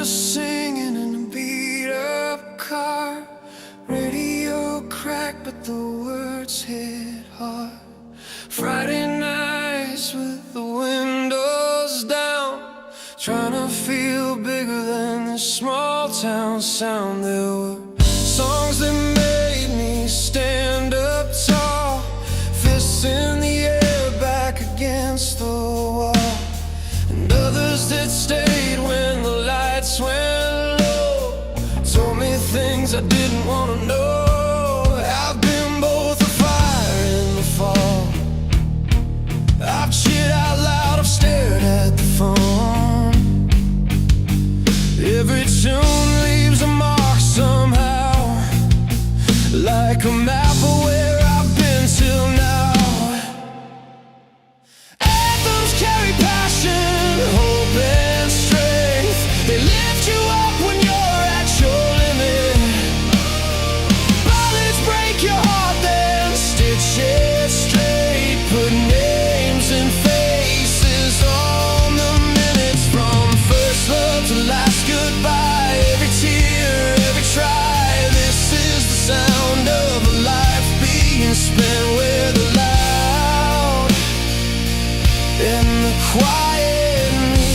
to singing in a beat-up car. Radio cracked, but the words hit hard. Friday nights with the windows down, trying to feel bigger than this small town sound. There were songs that made me stand up tall, fists in the air, back against the wall. And others that stayed when the lights went low, told me things I didn't want to know. I've been both a fire in the fall, I've cheered out loud, I've stared at the phone. Every tune leaves a mark somehow, like a map of where I've been till now. Anthems carry passion, hope and strength. They lift you up when you're at your limit. Ballads break your heart, then stitch it straight. Put names and faces on the minutes, from first love to last goodbye. Every tear, every try, this is the sound of a life being spent with the loud and the quiet me.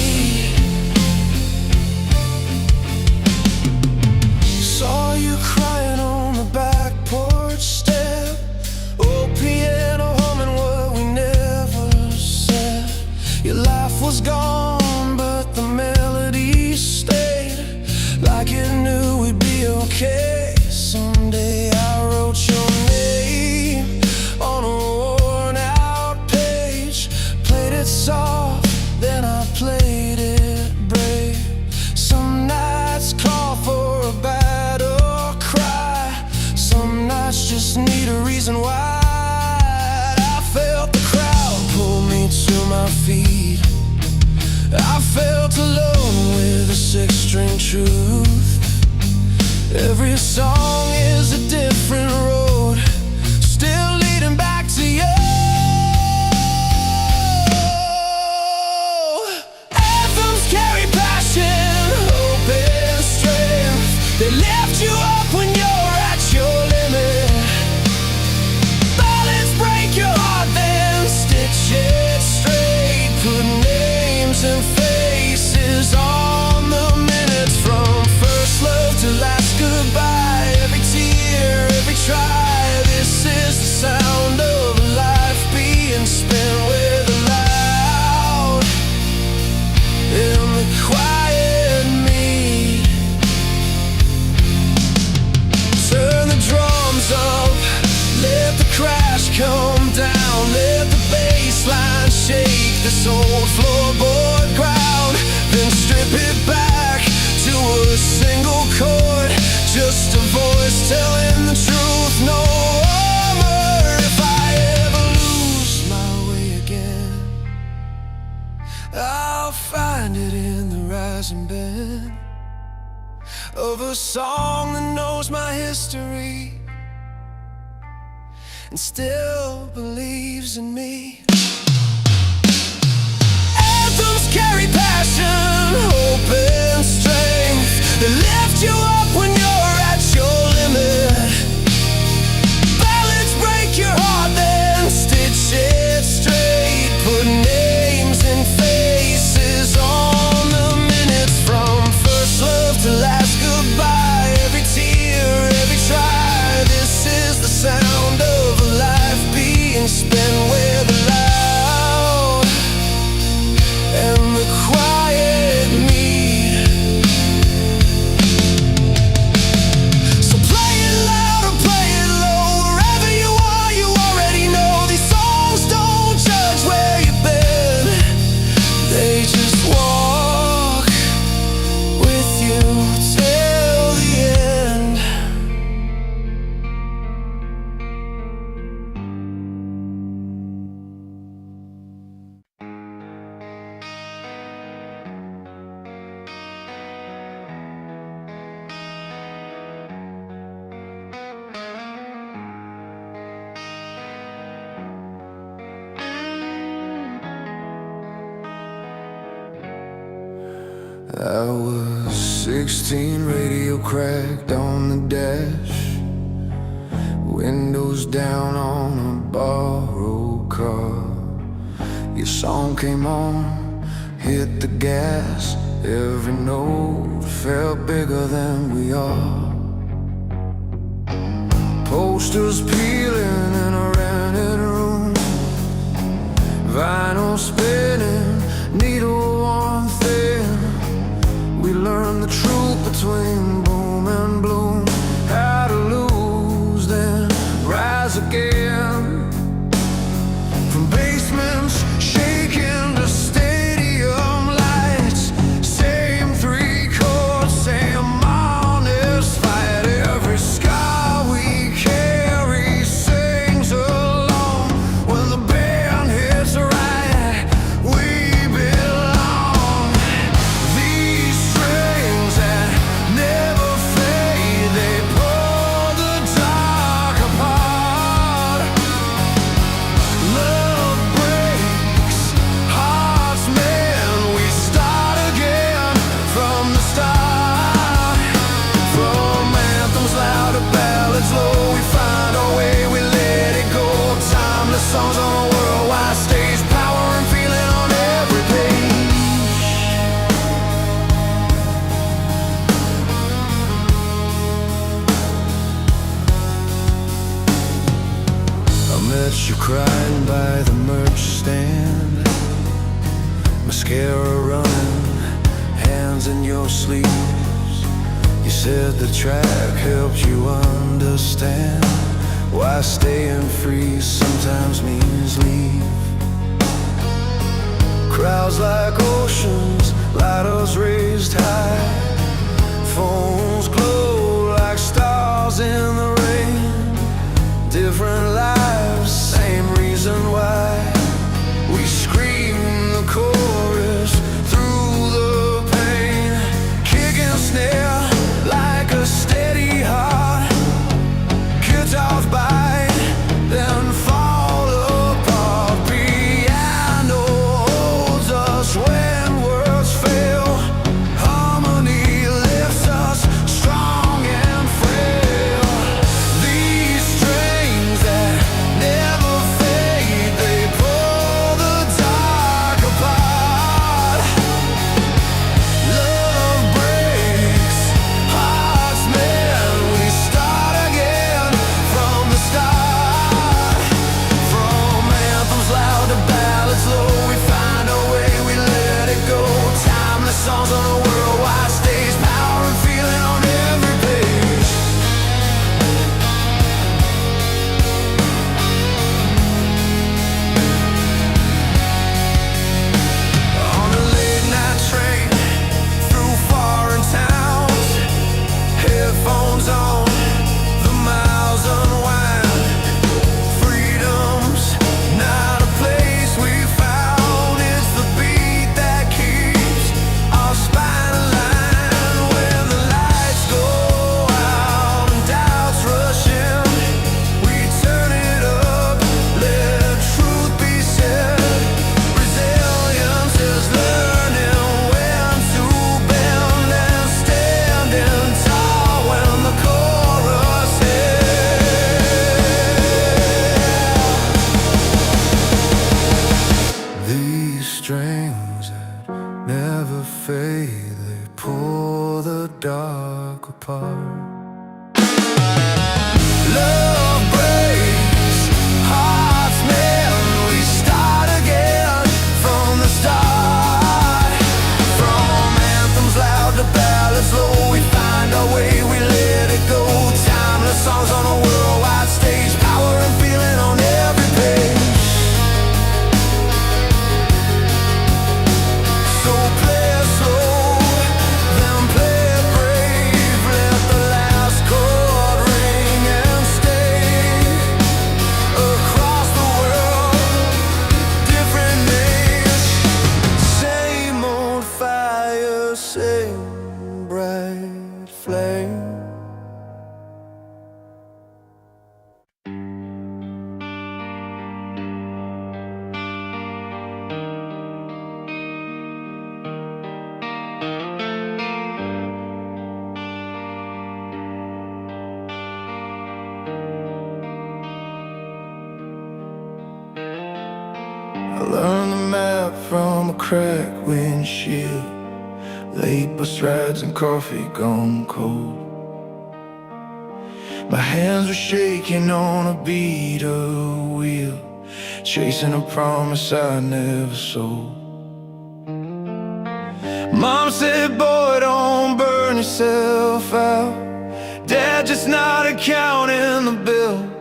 Saw you crying on the back porch step, old piano humming what we never said. Your life was gone, but the melody stayed, like it knew we'd be okay. Someday I wrote your name on a worn out page, played it soft, then I played it brave. Some nights call for a battle cry, some nights just need a reason why. I felt the crowd pull me to my feet, I felt alone with a six-string truth. Every song is a different road, still leading back to you. Anthems carry passion, hope and strength. They lift you up when you're at your limit. Ballads break your heart, then stitch it straight. Put names and faces on the minutes, from first love to last goodbye. Every tear, every try, this is the sound of a life being spent with a loud and the quiet me. Turn the drums up, let the crash come down, let the bass line shake this old floorboard ground, then strip it back to a single chord, just a voice telling the truth. No armor. If I ever lose my way again, I'll find it in the rising bend of a song that knows my history and still believes in me. Anthems carry passion, hope and strength. They lift you up when you're at your limit. Ballads break your heart, then stitch it straight. Put names and faces on the minutes, from first love to last goodbye. Every tear, every try, this is the sound of a life being spent with a loud and the quiet me. So play it loud or play it low, wherever you are, you already know. These songs don't judge where you've been, they just walk with you till the end. I was 16 radio cracked on the dash, windows down on a borrowed car. Your song came on, hit the gas. Every note felt bigger than we are. Posters peeling in a rented room, vinyl spinning, needle one thin. We learned the truth between boom and bloom, how to lose then rise again. From basements shaking to stadium lights, same three chords, same honest fight. Every scar we carry sings along. When the band hits right, we belong. These strings that never fade, they pull the dark apart. Love breaks hearts, man, we start again from the start. From anthems loud to ballads low, we find our way, we let it go. Timeless songs on a worldwide stage, power and feeling on every page. I met you crying by the merch stand, mascara running, hands in your sleeves. You said the track helped you understand why staying free sometimes means leave. Crowds like oceans, lighters raised high, phones glow like stars in the rain. Different lives, same reason why we scream the chorus through the pain. Kick and snare like a steady heart, guitars bite, then fall apart. Piano holds us when words fail, harmony lifts us strong and frail. These strings that never fade, they pull the dark apart. Love breaks hearts, man, we start again from the start. From anthems loud to ballads low, we find our way, we let it go. Timeless songs on a worldwide stage, power and feeling on every page. On a late night train through foreign towns, headphones on, the miles unwind. Freedom's not a place we found, it's the beat that keeps our spine aligned. When the lights go out and doubts rush in, we turn it up, let truth be said. Resilience is learning when to bend and standing tall when the chorus hits. These strings that never fade, they pull the dark apart. Love breaks hearts, man, we start again from the start. From anthems loud to ballads low, we find our way, we let it go. Timeless songs on a worldwide stage, power and feeling on every page. So play it slow, then play it brave, let the light map from a cracked windshield, late bus rides and coffee gone cold. My hands were shaking on a beat-up wheel, chasing a promise I never sold. Mom said, boy, don't burn yourself out. Dad, just not counting the bills.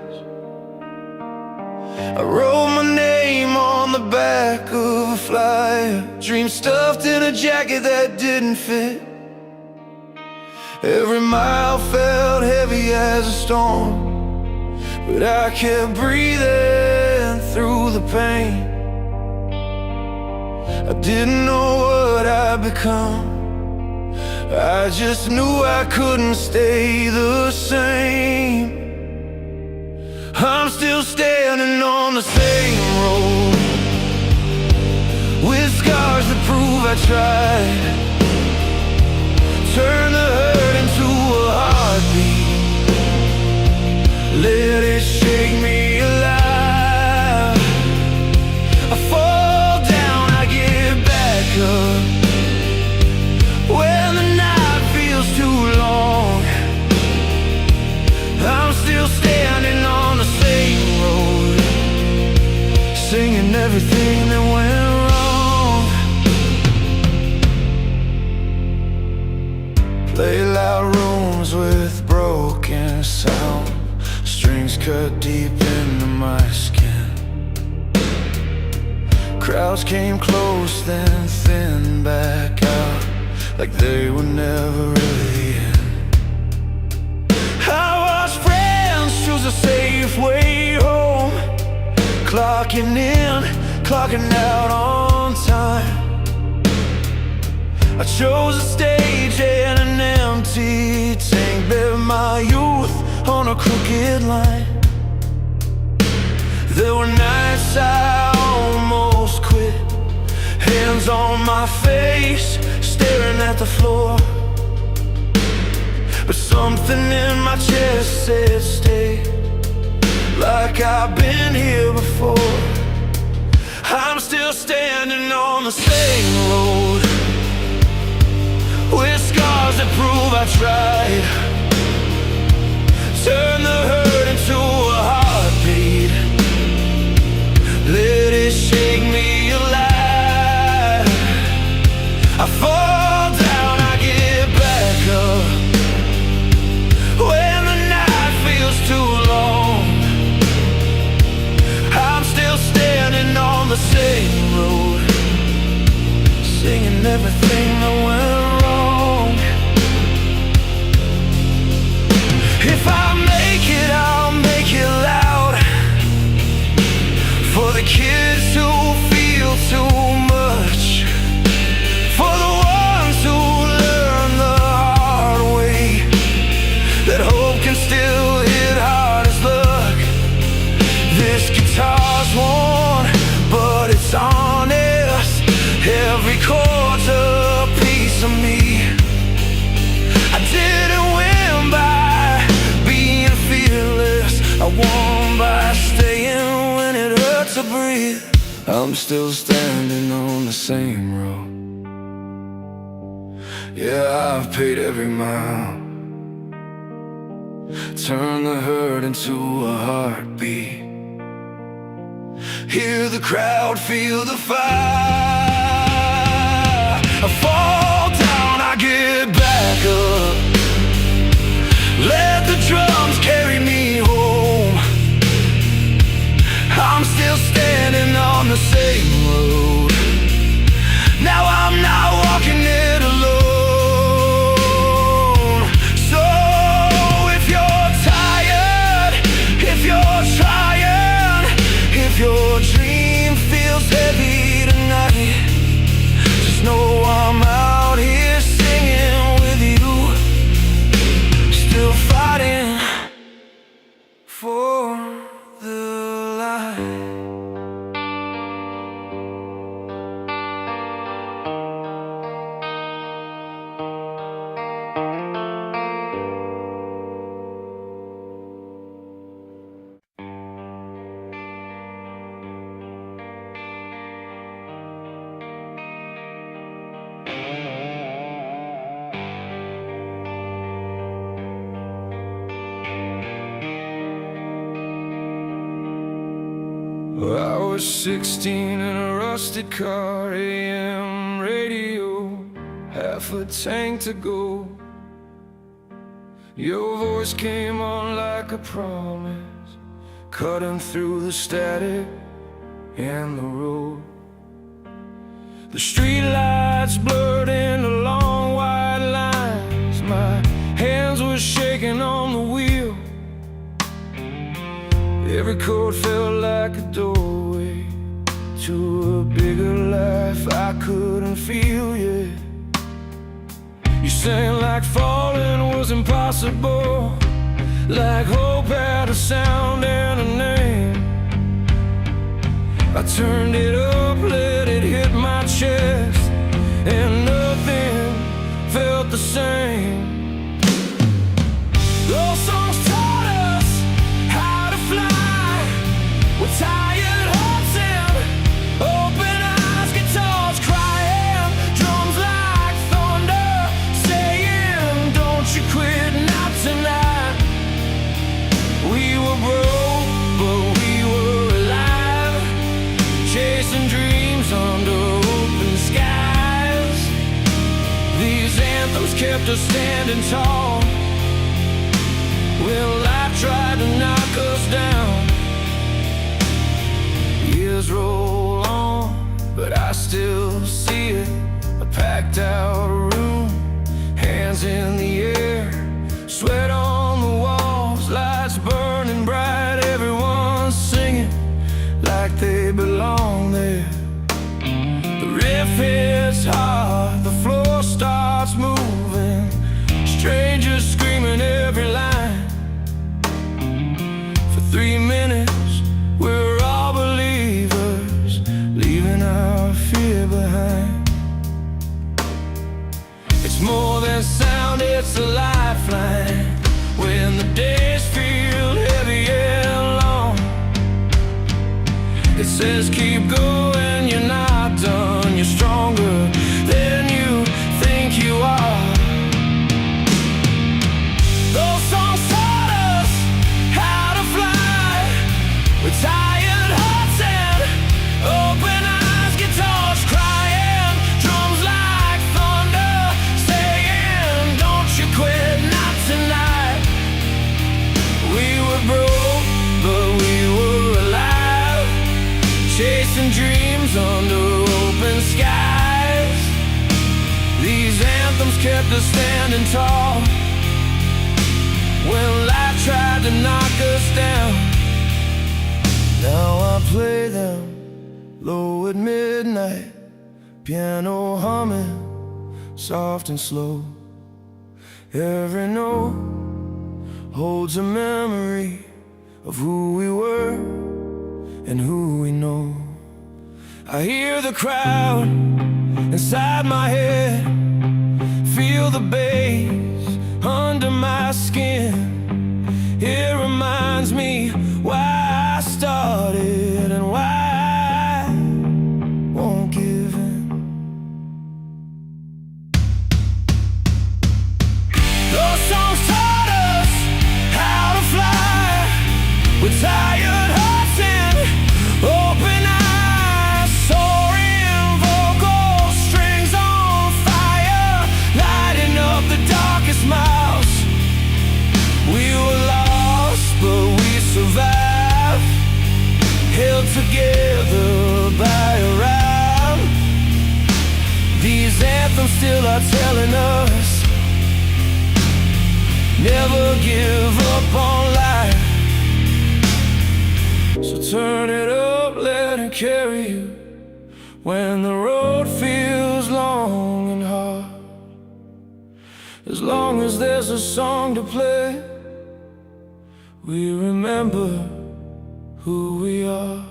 I wrote my name on the back of a flyer, dream stuffed in a jacket that didn't fit. Every mile felt heavy as a storm, but I kept breathing through the pain. I didn't know what I'd become, I just knew I couldn't stay the same. I'm still standing on the same road, with scars that prove I tried. Turn the hurt into a heartbeat, let it shake me alive. I fall down, I get back up. When the night feels too long, I'm still standing on the same road, singing everything that went wrong. Play loud rooms with broken sound, strings cut deep into my skin. Crowds came close, then thinned back out, like they were never really in. I watched friends choose a safe way home, clocking in, clocking out on time. I chose a stage and an empty tank, bet my youth on a crooked line. There were nights I almost quit, hands on my face, staring at the floor. But something in my chest said stay, like I've been here before. I'm still standing on the same road, with scars that prove I tried. Turn the hurt into a heartbeat, let it shake me alive. I fall down, I get back up. When the night feels too long, I'm still standing on the same road, singing everything that went wrong. If I make it, I'll make it loud, for the kids who feel too much, for the ones who learn the hard way, that hope can still hit hard as luck. This guitar's worn, but it's honest, every chord's a piece of me. I didn't win by being fearless, I won by staying when it hurts to breathe. I'm still standing on the same road, yeah, I've paid every mile. Turn the hurt into a heartbeat, hear the crowd, feel the fire. I fall down, I get back up, let the drums carry me home. I'm still standing on the same road, now I'm not walking it alone. So if you're tired, if you're trying, if your dream feels heavy tonight, was 16 in a rusted car, AM radio, half a tank to go. Your voice came on like a promise, cutting through the static and the road. The streetlights blurred into long white lines. My hands were shaking on the wheel. Every chord felt like a doorway to a bigger life I couldn't feel yet. You sang like falling was impossible, like hope had a sound and a name. I turned it up, let it hit my chest, and nothing felt the same. Those songs taught us how to fly, with tired hearts and open eyes, guitars crying, drums like thunder saying, don't you quit, not tonight. We were broke, but we were alive, chasing dreams under open skies. These anthems kept us standing tall when life tried to knock us down. Years roll on, but I still see it. A packed out room, hands in the air, sweat on the walls, lights burning bright, everyone's singing like they belong there. The riff hits hard, the floor starts moving, strangers screaming every line. For 3 minutes we're all believers, leaving our fear behind. It's more than sound, it's a lifeline. When the days feel heavy and long, it says keep going, you're not done, you're stronger than you think you are. Those songs taught us how to fly, with tired hearts and open eyes, guitars crying, drums like thunder saying, don't you quit, not tonight. We were broke, but we were alive, chasing dreams under open skies. These anthems kept us standing tall when life tried to knock us down. Now I play them low at midnight, piano humming, soft and slow. Every note holds a memory of who we were and who we know. I hear the crowd inside my head, feel the bass under my skin. It reminds me why I started and why I won't give in. Those songs taught us how to fly, with tired hearts and open eyes, soaring vocals, strings on fire, lighting up the darkest miles. We were lost, but we survived, held together by a rhyme. These anthems still are telling us, never give up on life. So turn it up, let it carry you when the road feels long and hard. As long as there's a song to play, we remember who we are.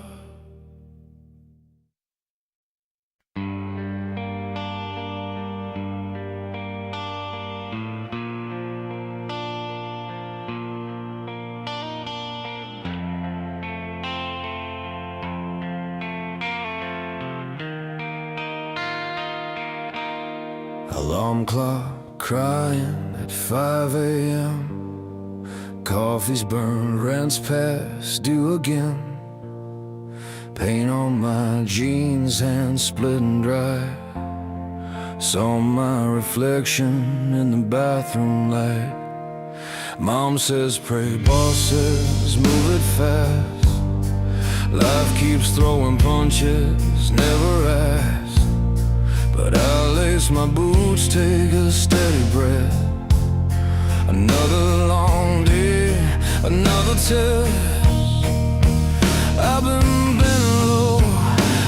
Alarm clock crying at 5 a.m. Coffee's burned, rent's past due again. Paint on my jeans, hands splitting dry. Saw my reflection in the bathroom light. Mom says pray, boss says move it fast. Life keeps throwing punches, never ask. But I lace my boots, take a steady breath. Another long day, another test. I've been low,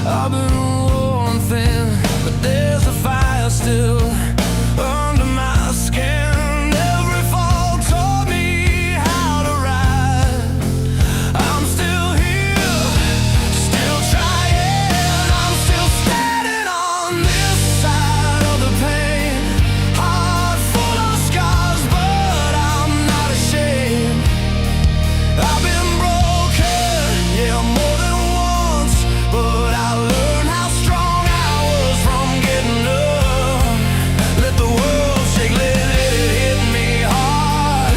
I've been worn thin, but there's a fire still under my skin. Every fall taught me how to ride. I'm still here, still trying. I'm still standing on this side of the pain. Heart full of scars, but I'm not ashamed. I've been broken, yeah, more than once, but I learned how strong I was from getting up. Let the world shake, let it hit me hard.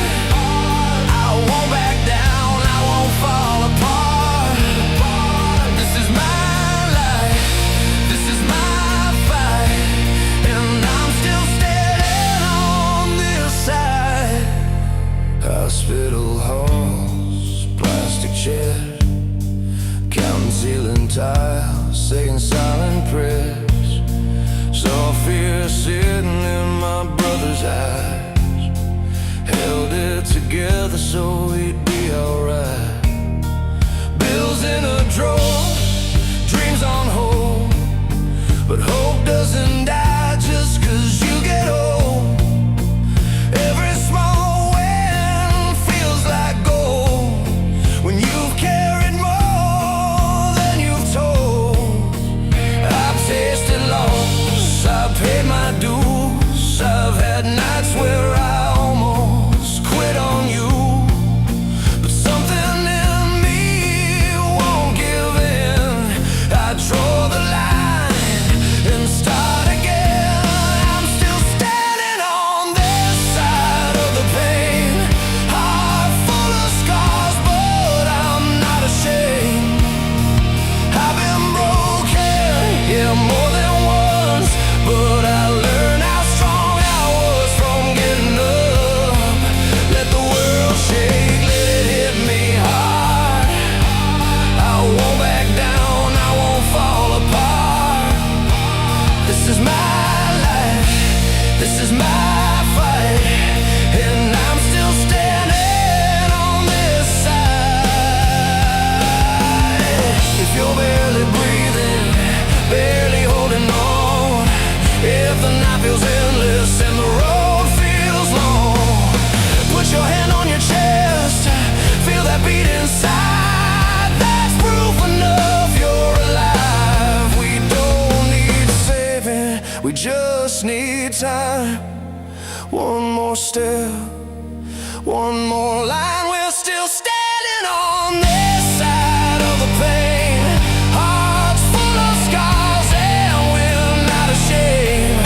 I won't back down, I won't fall apart. This is my life, this is my fight, and I'm still standing on this side. Hospital halls, plastic chairs, counting ceiling tiles, saying silent prayers. Saw fear sitting in my brother's eyes. Held it together so we'd be alright. Bills in a drawer, dreams on hold, but hope doesn't die just 'cause you get old. Every small win feels like gold when you've carried more than you've told. I've tasted loss, I've paid my dues. I've had nights where I almost quit on you, but something in me won't give in. I draw the line and start again. I'm still standing on this side of the pain. Heart full of scars, but I'm not ashamed. I've been broken, yeah, more than once, but I learned how strong I was from getting up. Let the world shake, let it hit me hard. I won't back down, I won't fall apart. This is my life, this is my fight, and I'm still standing on this side. If you're barely breathing, barely holding on, if the night feels endless and the road feels long, put your hand on your chest, feel that beat inside. That's proof enough you're alive. We don't need saving, we just need time. One more step, one more line, we're still standing on this side of the pain. Hearts full of scars and we're not ashamed.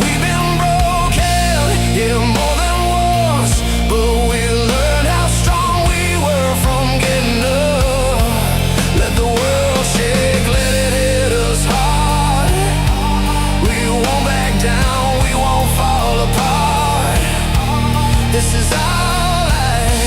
We've been broken, yeah, more than once, but we learned how strong we were from getting up. Let the world shake, let it hit us hard. We won't back down, we won't fall apart. This is our life,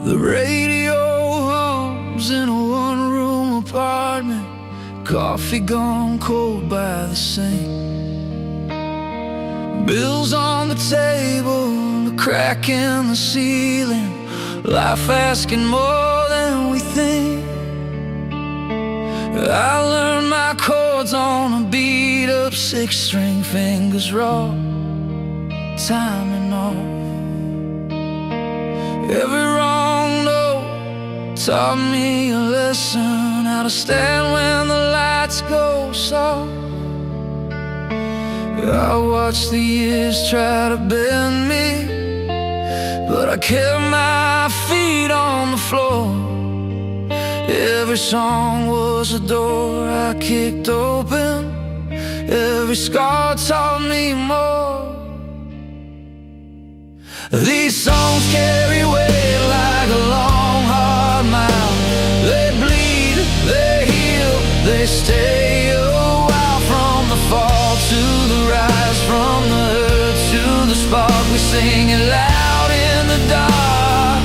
The radio hums in a one-room apartment, coffee gone cold by the sink. Bills on the table, a crack in the ceiling, life asking more than we think. I learned my chords on a beat-up six-string, fingers raw, timing off. Every wrong note taught me a lesson, how to stand when the lights go soft. I watched the years try to bend me, but I kept my feet on the floor. Every song was a door I kicked open, every scar taught me more. These songs carry weight like a long hard mile. They bleed, they heal, they stay a while. From the fall to the rise, from the hurt to the spark, we sing it loud in the dark.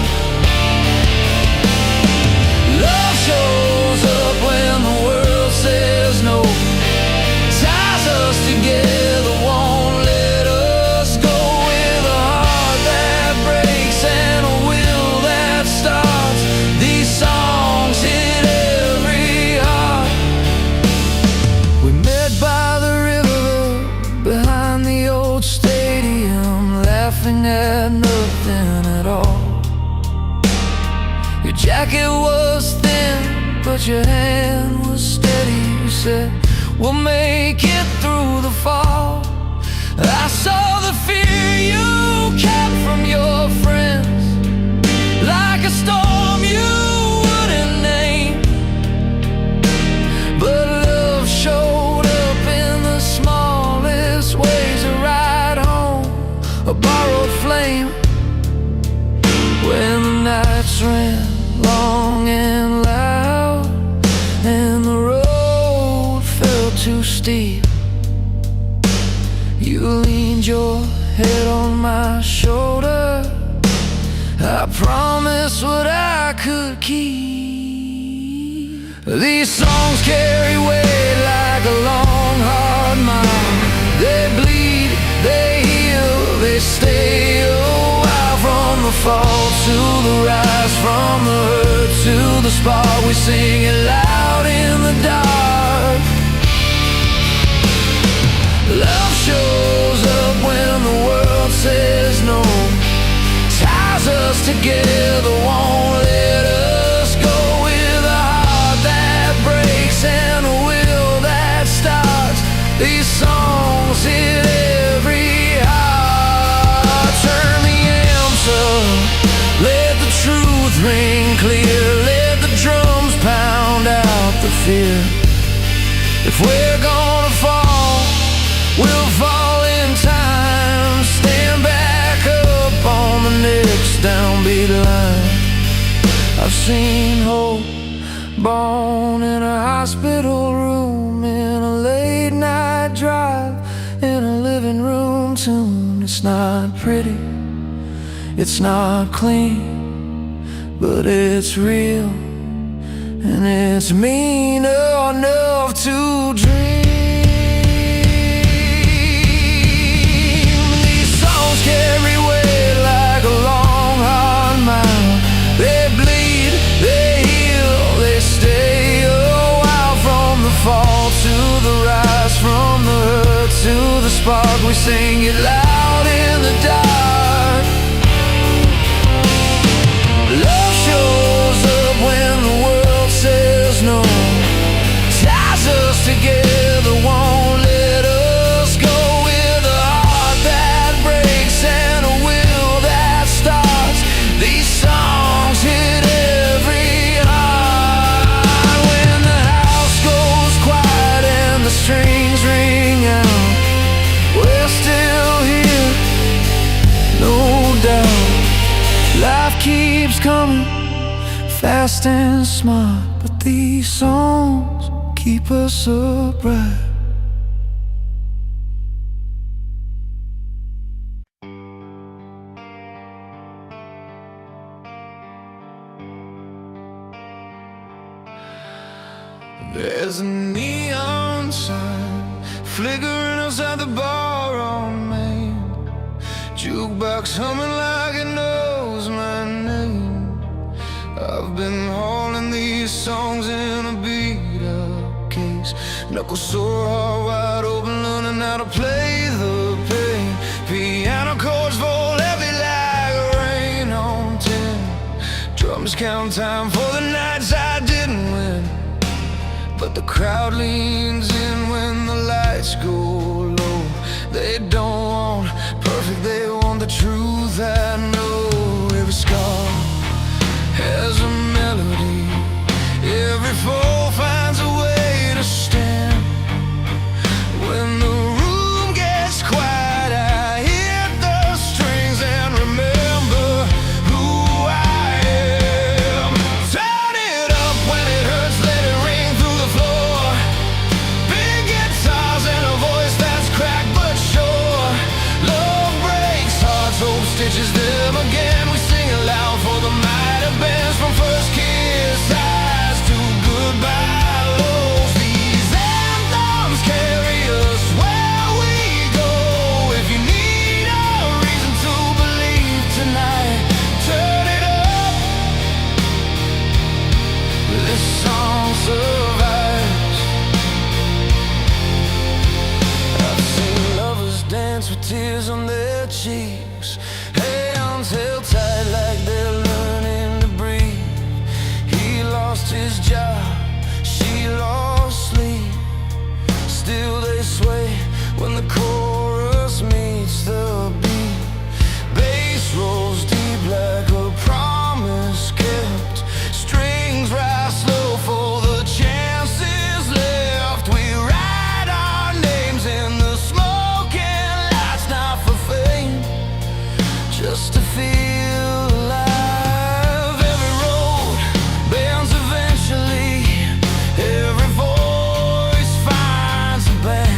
Love shows up when the world says no, ties us together, won't let us go. With a heart that breaks and a will that starts, these songs hit every heart. We met by the river, behind the old stadium, laughing at nothing at all. Your jacket was thin, but your hand was steady. You said, we'll make it through the fall. I saw the fear you kept from your friends, like a storm you wouldn't name. But love showed up in the smallest ways, a ride home, a borrowed flame. When the nights ran long and loud and the road felt too steep, you leaned your head on my shoulder. I promised what I could keep. These songs carry weight like a long hard mile. They bleed, they heal, they stay a while. From the fall to the rise, from the hurt to the spark, we sing it loud in the dark. Love shows up when the world says no, ties us together, won't let us go. With a heart that breaks and a will that starts, these songs hit every heart. Turn the amps up, let the truth ring clear, let the drums pound out the fear. If we're gonna fall, we'll fall in time. Stand back up on the next downbeat line. I've seen hope born in a hospital room, in a late night drive, in a living room tune. It's not pretty, it's not clean, but it's real, and it's mean enough to dream. These songs carry weight like a long hard mile. They bleed, they heal, they stay a while. From the fall to the rise, from the hurt to the spark, we sing it loud in the dark. Love shows up when the world says no, ties us together, won't let us go. With a heart that breaks and a will that starts, these songs hit every heart. When the house goes quiet and the strings ring out, we're still here, no doubt. Life keeps coming, fast and smart, but these songs keep us upright. There's a neon sign flickering outside the bar on Main. Jukebox humming like it knows my name. I've been hauling these songs in a beat-up case, knuckles sore, heart wide open, learning how to play the pain. Piano chords fall heavy like rain on tin. Drums count time for the nights I didn't win. But the crowd leans in when the lights go low. They don't want perfect, they want the truth. I know every scar has a melody. Every fall finds a way to stand. When the room gets quiet, I hit the strings and remember who I am. Turn it up when it hurts, let it ring through the floor. Big guitars and a voice that's cracked but sure. Love breaks hearts, hope stitches them again. We sing it loud for the might have beens, from first kiss highs to goodbye lows. These anthems carry us where we go. If you need a reason to believe tonight, turn it up. This song survives. I've seen lovers dance with tears on their cheeks, hands held tight like they're learning to breathe. He lost his job, she lost sleep. Still they sway when the chorus meets the beat. Bass rolls deep like a promise kept. Strings rise slow for the chances left. We write our names in the smoking lights, not for fame, just to feel alive. Every road bends eventually. Every voice finds a band.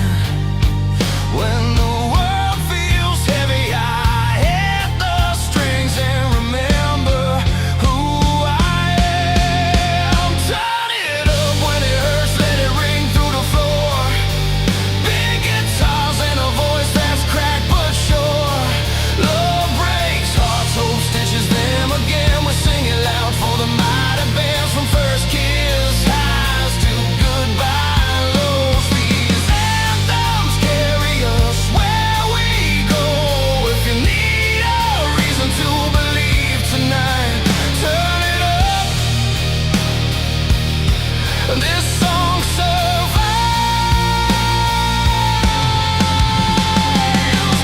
When the world feels heavy, I hit the strings and remember who I am. Turn it up when it hurts, let it ring through the floor. Big guitars and a voice that's cracked but sure. Love breaks hearts, hope stitches them again. We sing it loud for the might have beens, from first kiss highs to goodbye lows. These anthems carry us where we go. If you need a reason to believe tonight, turn it up. This song survives.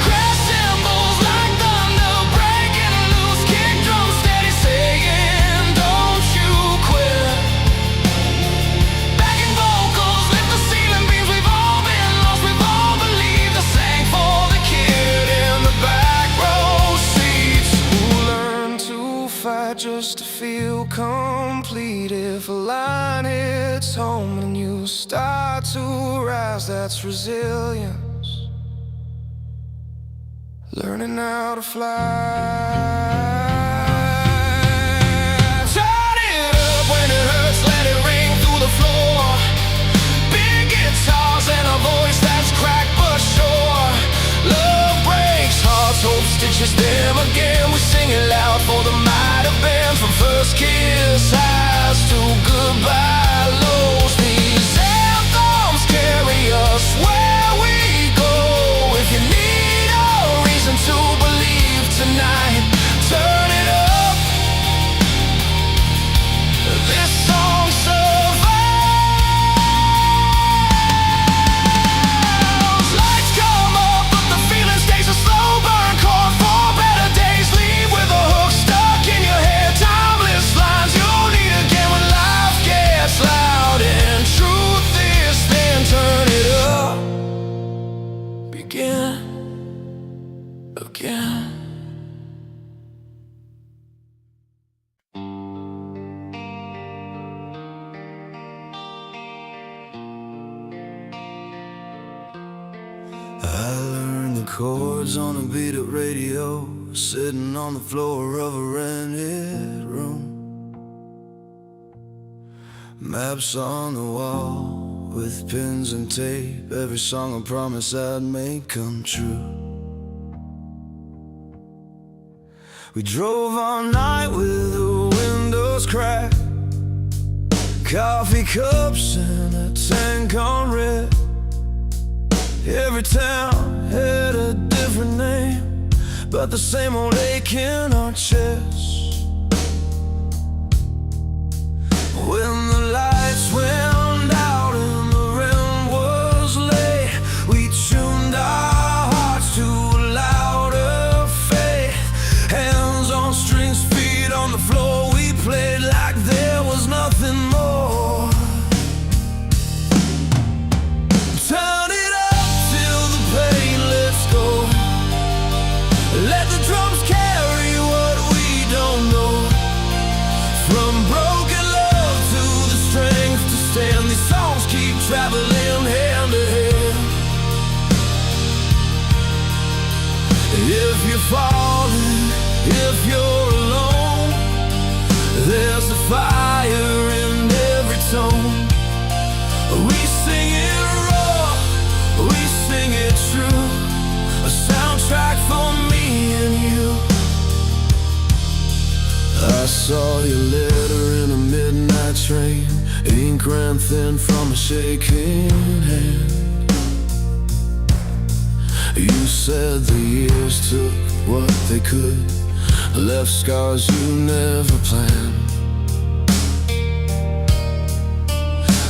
Crash cymbals like thunder breaking loose. Kick drums steady saying, don't you quit. Backing vocals lift the ceiling beams. We've all been lost, we've all believed. I sang for the kid in the back row seats, who learned to fight just to feel complete. If a line hits home and you start to rise, that's resilience. Learning how to fly. Turn it up when it hurts, let it ring through the floor. Big guitars and a voice that's cracked but sure. Love breaks hearts, hope stitches them again. We sing it loud for the might have beens, from first kiss highs to goodbye lows. These anthems carry us where we go. If you need a reason to believe tonight, turn it up. This song survives. Lights come up, but the feeling stays a slow burn. Chord for better days, leave with a hook stuck in your head. Timeless lines you'll need again when life gets loud and truth is thin. Turn it up. Begin again. I learned the chords on a beat-up radio, sitting on the floor of a rented room. Maps on the wall with pins and tape, every song I promised I'd make come true. We drove all night with the windows cracked, coffee cups and a tank on red. Every town had a different name, but the same old ache in our chests. When the lights went out and the rent was late, we tuned our hearts to a louder faith. Hands on strings, feet on the floor, we played like there was nothing more. Turn it up till the pain lets go. Let the drums carry what we don't know. From broken love to the strength to stand, these songs keep traveling hand to hand. If you're falling, if you're alone, there's a fire in every tone. We sing it raw, we sing it true, a soundtrack for me and you. I saw your letter in a midnight train, ink ran thin from a shaking hand. You said the years took what they could, left scars you never planned.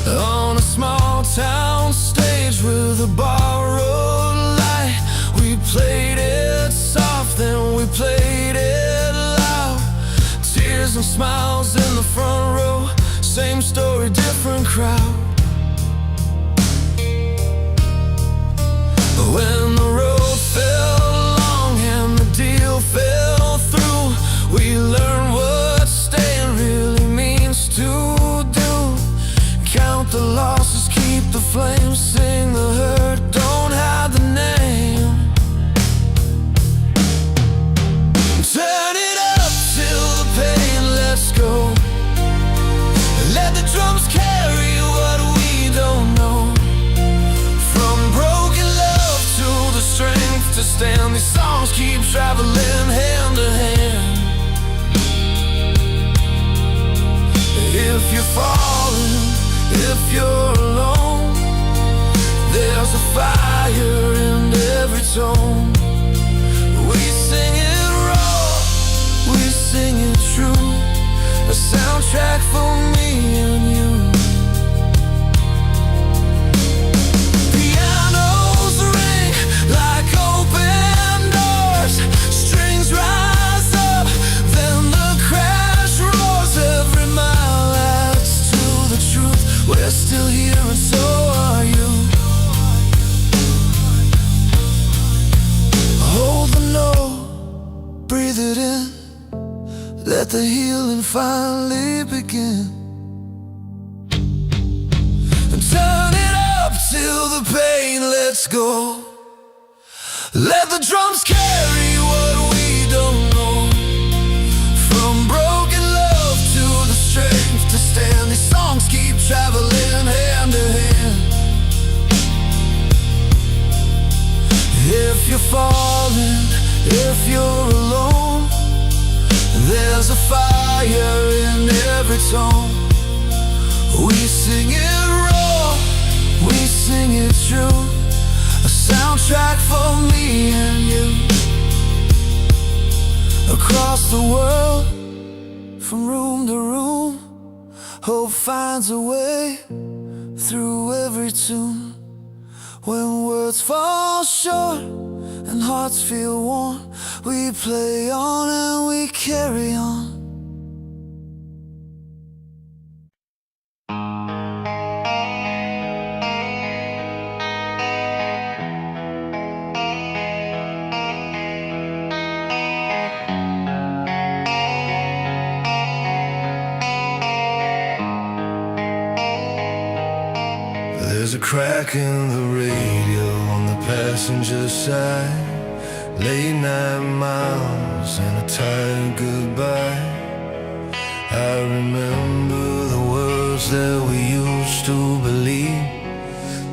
On a small town stage with a borrowed light, we played it soft, then we played it loud. Tears and smiles in the front row, same story, different crowd. When the road fell long and the deal fell through, we learned what staying really means to do. Count the losses, keep the flames, sing the hurt, don't hide the name. Turn it up till the pain lets go. Let the drums carry what we don't know. From broken love to the strength to stand, these songs keep traveling hand to hand. If you're falling, if you're alone, there's a fire in every tone. We sing it raw, we sing it true, a soundtrack for me and you. Pianos ring like open doors, strings rise up, then the crash roars. Every mile adds to the truth, we're still here and so are you. Hold the note, breathe it in, let the healing finally begin. And turn it up till the pain lets go. Let the drums carry what we don't know. From broken love to the strength to stand, these songs keep traveling hand to hand. If you're falling, if you're alone, there's a fire in every tone. We sing it raw, we sing it true, a soundtrack for me and you. Across the world, from room to room, hope finds a way through every tune. When words fall short and hearts feel worn, we play on and we carry on. There's a crack in the radio on the passenger side, late night miles and a tired goodbye. I remember the words that we used to believe,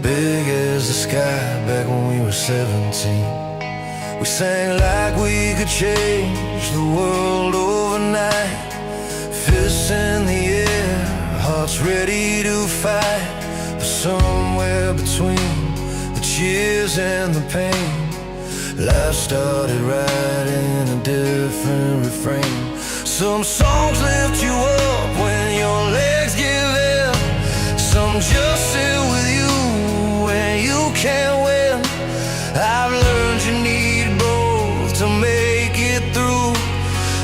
big as the sky back when we were 17. We sang like we could change the world overnight, fists in the air, hearts ready to fight. But somewhere between the cheers and the pain, life started writing a different refrain. Some songs lift you up when your legs give in, some just sit with you when you can't win. I've learned you need both to make it through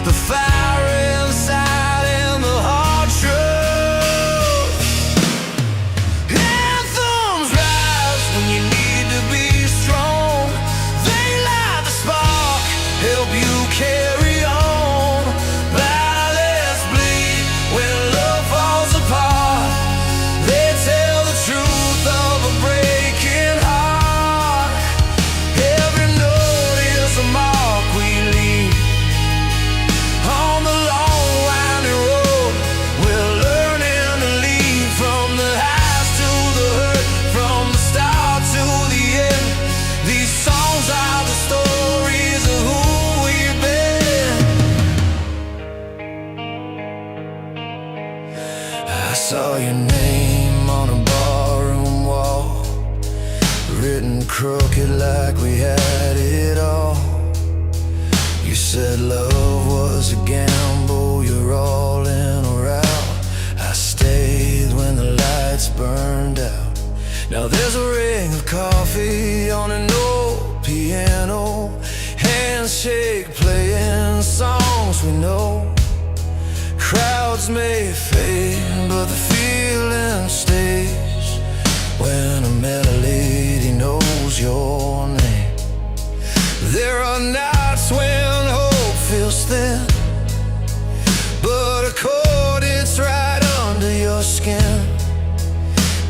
the fire inside and the hard truth. Anthems rise when you need to be strong. They light the spark, help you carry on. Ballads bleed when love falls apart. They tell the truth of a breaking heart. Every note is a mark we leave on the long winding road. We're learning to lead from the highs to the hurt, from the start to the end. These songs are the stories of who we've been. I saw your name on a barroom wall, written crooked like we had it all. You said love was a gamble, you're all in or out. I stayed when the lights burned out. Now there's a ring of coffee on an old piano, handshake playing songs we know. Crowds may fade, but the feeling stays when a melody knows your name. There are nights when hope feels thin, but a chord, it's right under your skin.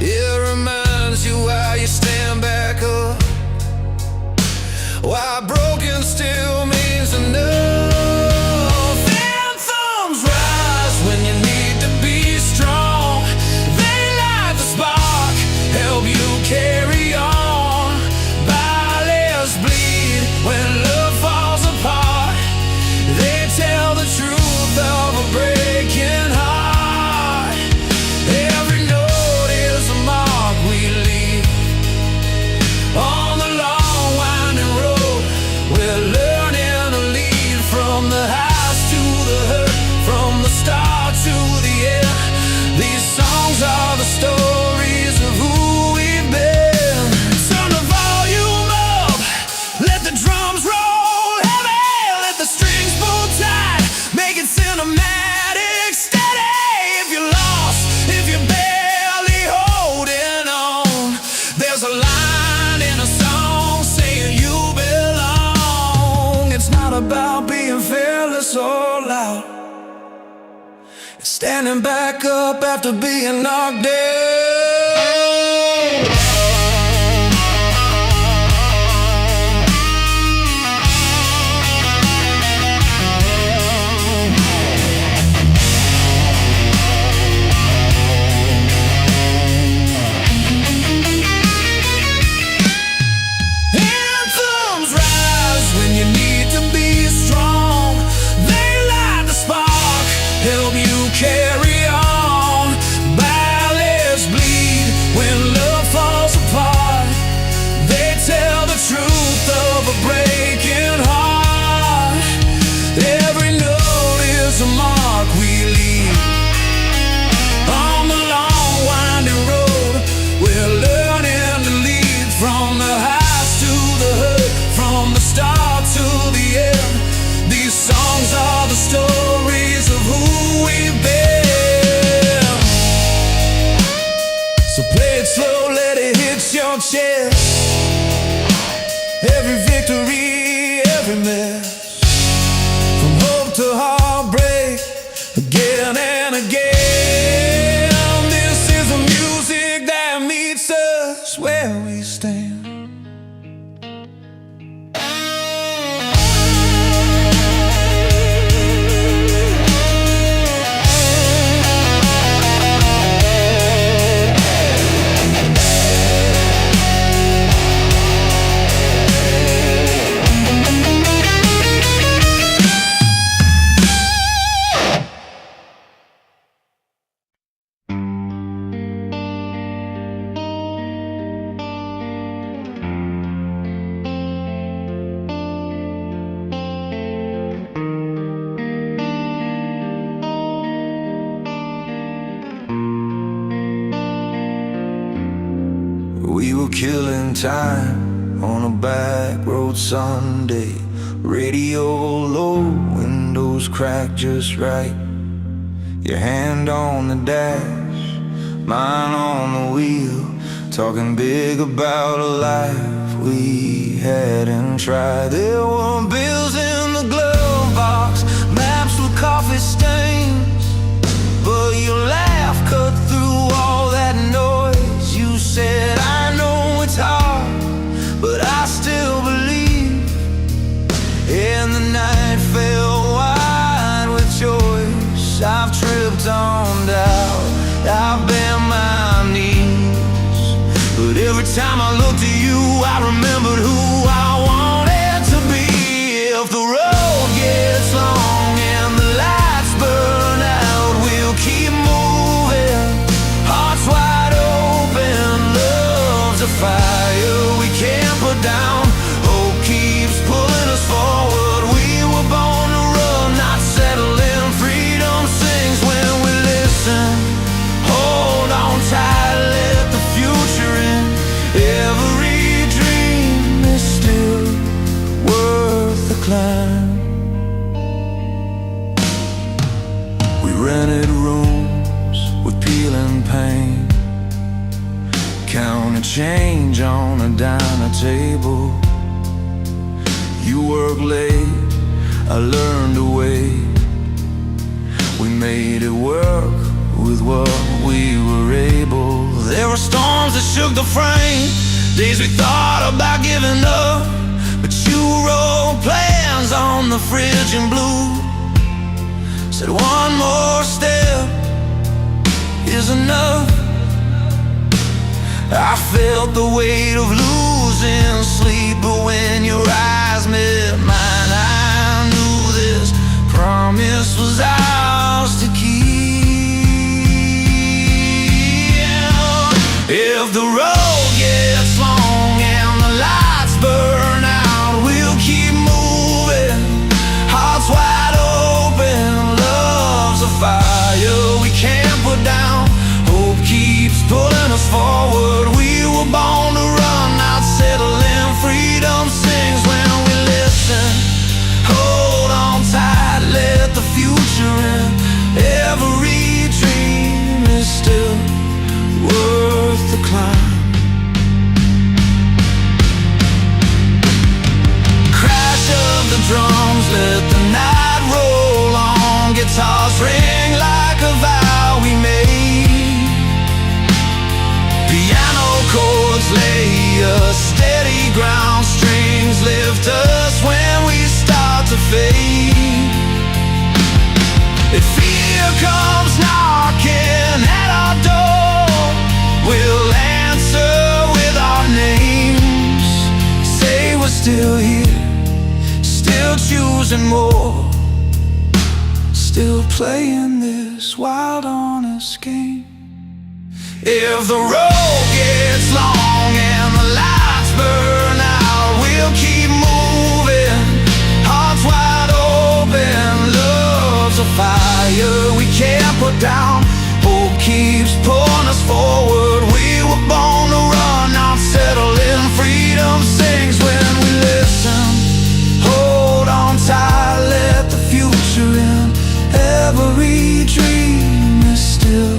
It reminds you why you stand back up, why broken still means enough. Anthems rise when you need to be strong. They light the spark, help you carry on. Ballads bleed when love falls apart. They tell the truth of a breaking heart. Every note is a mark we leave on the long winding road. We're learning to lead from the highs to the hurt, from the start to the end. These songs are the stories of who we've been. Turn the volume up, let the drums roll heavy, let the strings pull tight, make it cinematic, steady. If you're lost, if you're barely holding on, there's a line in a song saying you belong. It's not about being fearless or loud, it's standing back up after being knocked down. Anthems rise when you need to be strong. They light the spark, help you carry on. Ballads bleed when love falls apart. They tell the truth of a breaking heart. Every note is a mark we leave on the long winding road. We're learning to lead from the highs to the hurt, from the start to the end. These songs are the stories of who we've been. So play it slow, let it hit your chest. Every victory, every miss, from hope to heartbreak, again and again. This is the music that meets us where we stand. killing time on a back road Sunday. Radio low, windows cracked just right. Your hand on the dash, mine on the wheel, talking big about a life we hadn't tried. There were bills in the glove box, maps with coffee stains, but your laugh cut through all that noise. You said, I know it's hard, but I still believe. And the night fell wide with choice. I've tripped on doubt, I've bent my knees, but every time I looked at you, I remembered who I wanted to be. If the road gets long and the lights burn out, we'll keep moving, hearts wide open. Love's a fire we can't put down. Hope keeps pulling us forward. We were born to run, not settle in. Freedom sings when we listen. Hold on tight, let the future in. Every dream is still worth the climb. We rented rooms with peeling paint, counted change on a diner table. You work late, I learned to wait. We made it work with what we were able. There were storms that shook the frame, days we thought about giving up, but you wrote plans on the fridge in blue. Said one more step is enough. I felt the weight of losing sleep, but when your eyes met mine, I knew this promise was ours to keep. If the road gets long and the lights burn out, we'll keep moving, hearts wide open. Love's a fire we can't put down. Hope keeps pulling us forward. We were born to run, not settle in. Freedom sings when we listen. Hold on tight, let the future in. Every dream is still worth the climb. Crash of the drums, let the night roll on. Guitars ring like a vow we made. Piano chords lay us steady ground. Strings lift us when we start to fade. If fear comes knocking at our door, we'll answer with our names. Say we're still here, still choosing more, still playing this wild honest game. If the road gets long and the lights burn out, we'll keep moving, hearts wide open. Love's a fire we can't put down. Hope keeps pulling us forward. We were born to run, not settle in. Freedom sings when we listen. Hold on tight, let the future in. Every dream is still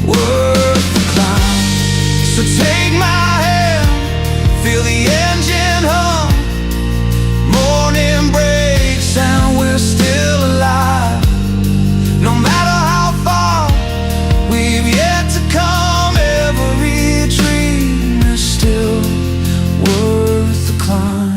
worth the climb. So take my hand, feel the engine hum. Morning breaks and we're still alive. No matter how far we've yet to come, every dream is still worth the climb.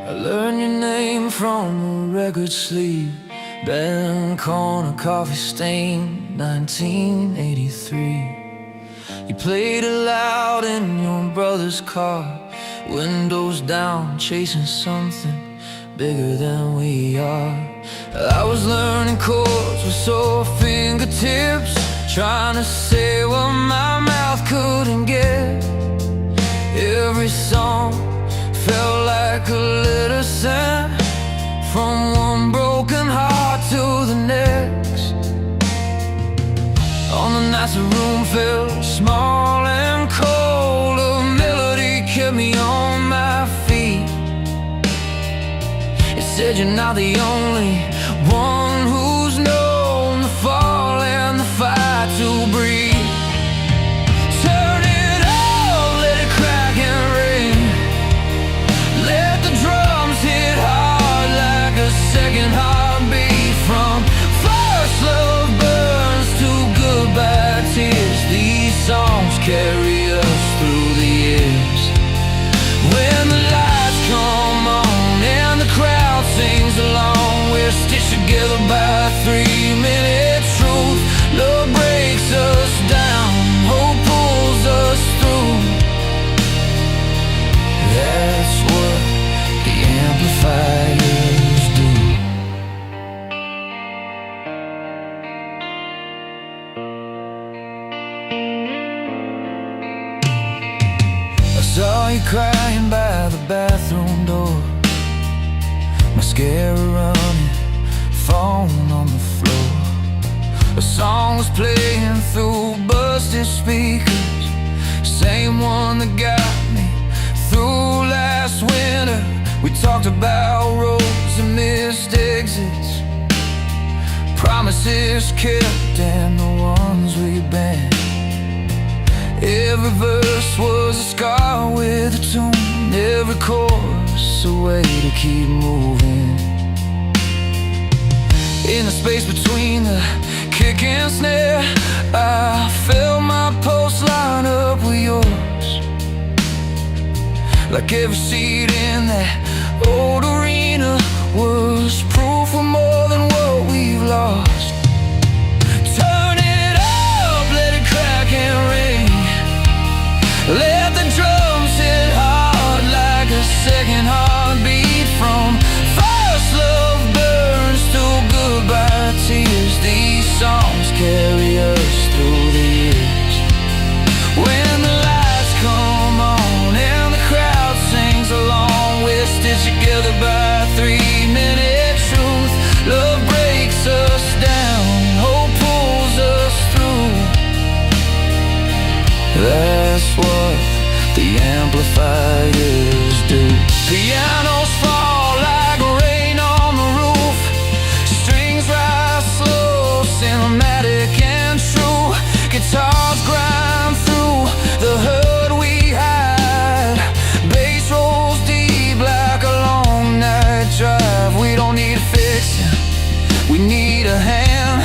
I learned your name from a record sleeve, Ben corner coffee stain, 1983. You played it loud in your brother's car, windows down, chasing something bigger than we are. I was learning chords with sore fingertips, trying to say what my mouth couldn't get. Every song felt like a letter sent from one broken heart to the next. On the nights the room felt small and cold, a melody kept me on my feet. It said you're not the only one who's known the fall and the fight to breathe. Turn it up, let it crack and ring. Let the drums hit hard like a second heartbeat. From first love burns to goodbye tears, these songs carry us through the years. When the lights come on and the crowd sings along, we're stitched together by 3-minute truth. Love breaks us down, hope pulls us through. That's what the amplifiers do. I saw you crying by the bathroom door, mascara running, phone on the floor. A song was playing through busted speakers, same one that got me through last winter. We talked about roads and missed exits, promises kept and the ones we bent. Every verse was a scar with a tune, every chorus a way to keep moving. In the space between the kick and snare, I felt my pulse line up with yours. Like every seat in that old arena was proof of more than what we've lost. Turn it up, let it crack and ring. Let the drums hit hard like a second heartbeat. From first love burns to goodbye tears, these songs carry us through the years. When the lights come on and the crowd sings along, we're stitched together by 3-minute truth. Love breaks us down, hope pulls us through. That's what the amplifiers do. Pianos fall like rain on the roof, strings rise slow, cinematic and true. Guitars grind through the hurt we hide, bass rolls deep like a long night drive. We don't need fixing, we need a hand,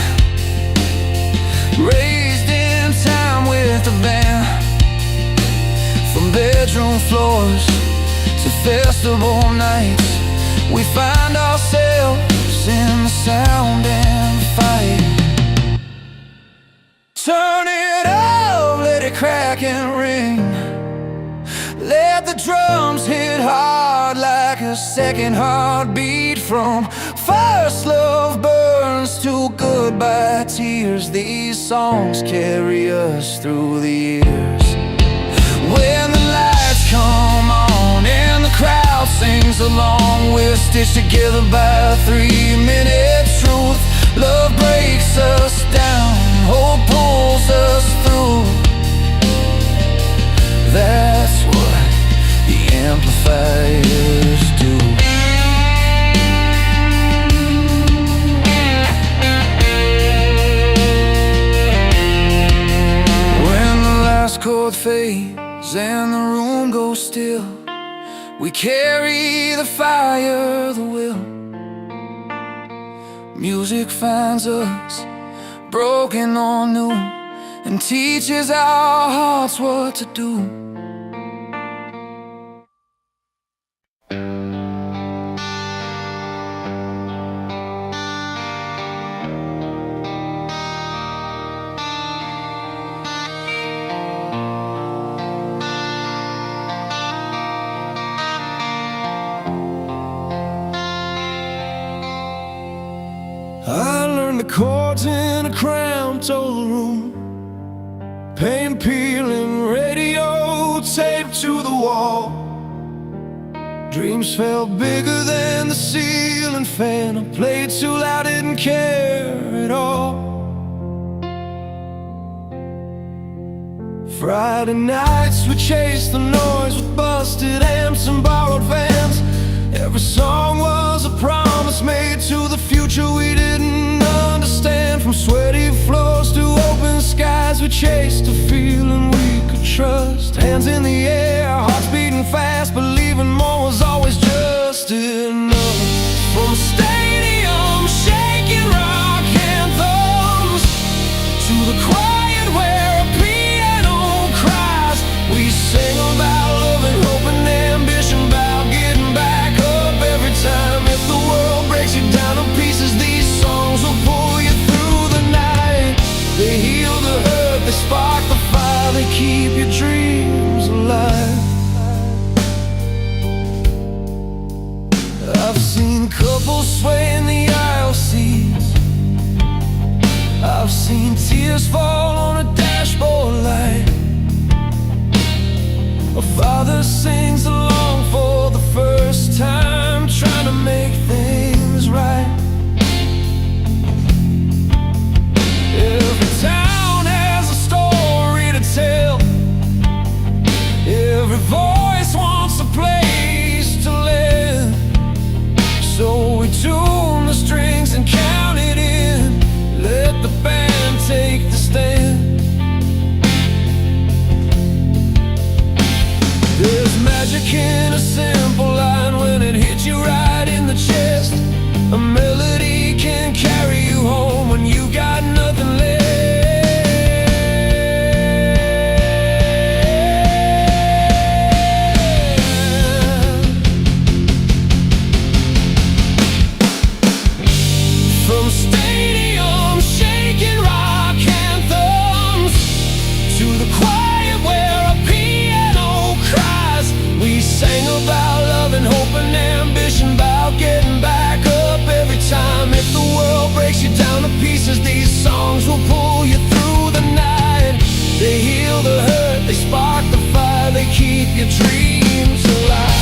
raised in time with the band. From bedroom floors to festival nights, we find ourselves in the sound and fight. Turn it up, let it crack and ring. Let the drums hit hard like a second heartbeat. From first love burns to goodbye tears, these songs carry us through the years. When the lights come on and the crowd sings along, we're stitched together by 3-minute truth. Love breaks us down, hope pulls us through. That's what the amplifiers do. When the last chord fades and the room goes still, we carry the fire, the will. Music finds us broken or new, and teaches our hearts what to do. the chords in a cramped old room, paint peeling, radio taped to the wall. Dreams felt bigger than the ceiling fan. I played too loud, didn't care at all. Friday nights we chased the noise with busted amps and borrowed vans. Every song was a promise made to the future we didn't understand. From sweaty floors to open skies, we chased a feeling we could trust. Hands in the air, hearts beating fast, believing more was always just enough. From stadium shaking rock anthems to the quiet where a piano cries, we sing about love and hope and ambition, about getting back up every time. If the world breaks you down to pieces, these songs will pull you through the night. They heal the hurt, they spark the fire, they keep your dreams alive. I've seen couples sway in the aisle seats, I've seen tears fall on a dashboard light. A father sings along for the first time, trying to make things right. Every town has a story to tell, every voice wants a place to live. So we tune the strings and count it in, let the band take the stand. There's magic in a simple line when it hits you right in the chest. A melody can carry you home when you got nothing left. From stadium shaking rock anthems to the quiet where a piano cries, we sang about love and hope and ambition, about getting back up every time. If the world breaks you down to pieces, these songs will pull you through the night. They heal the hurt, they spark the fire, they keep your dreams alive.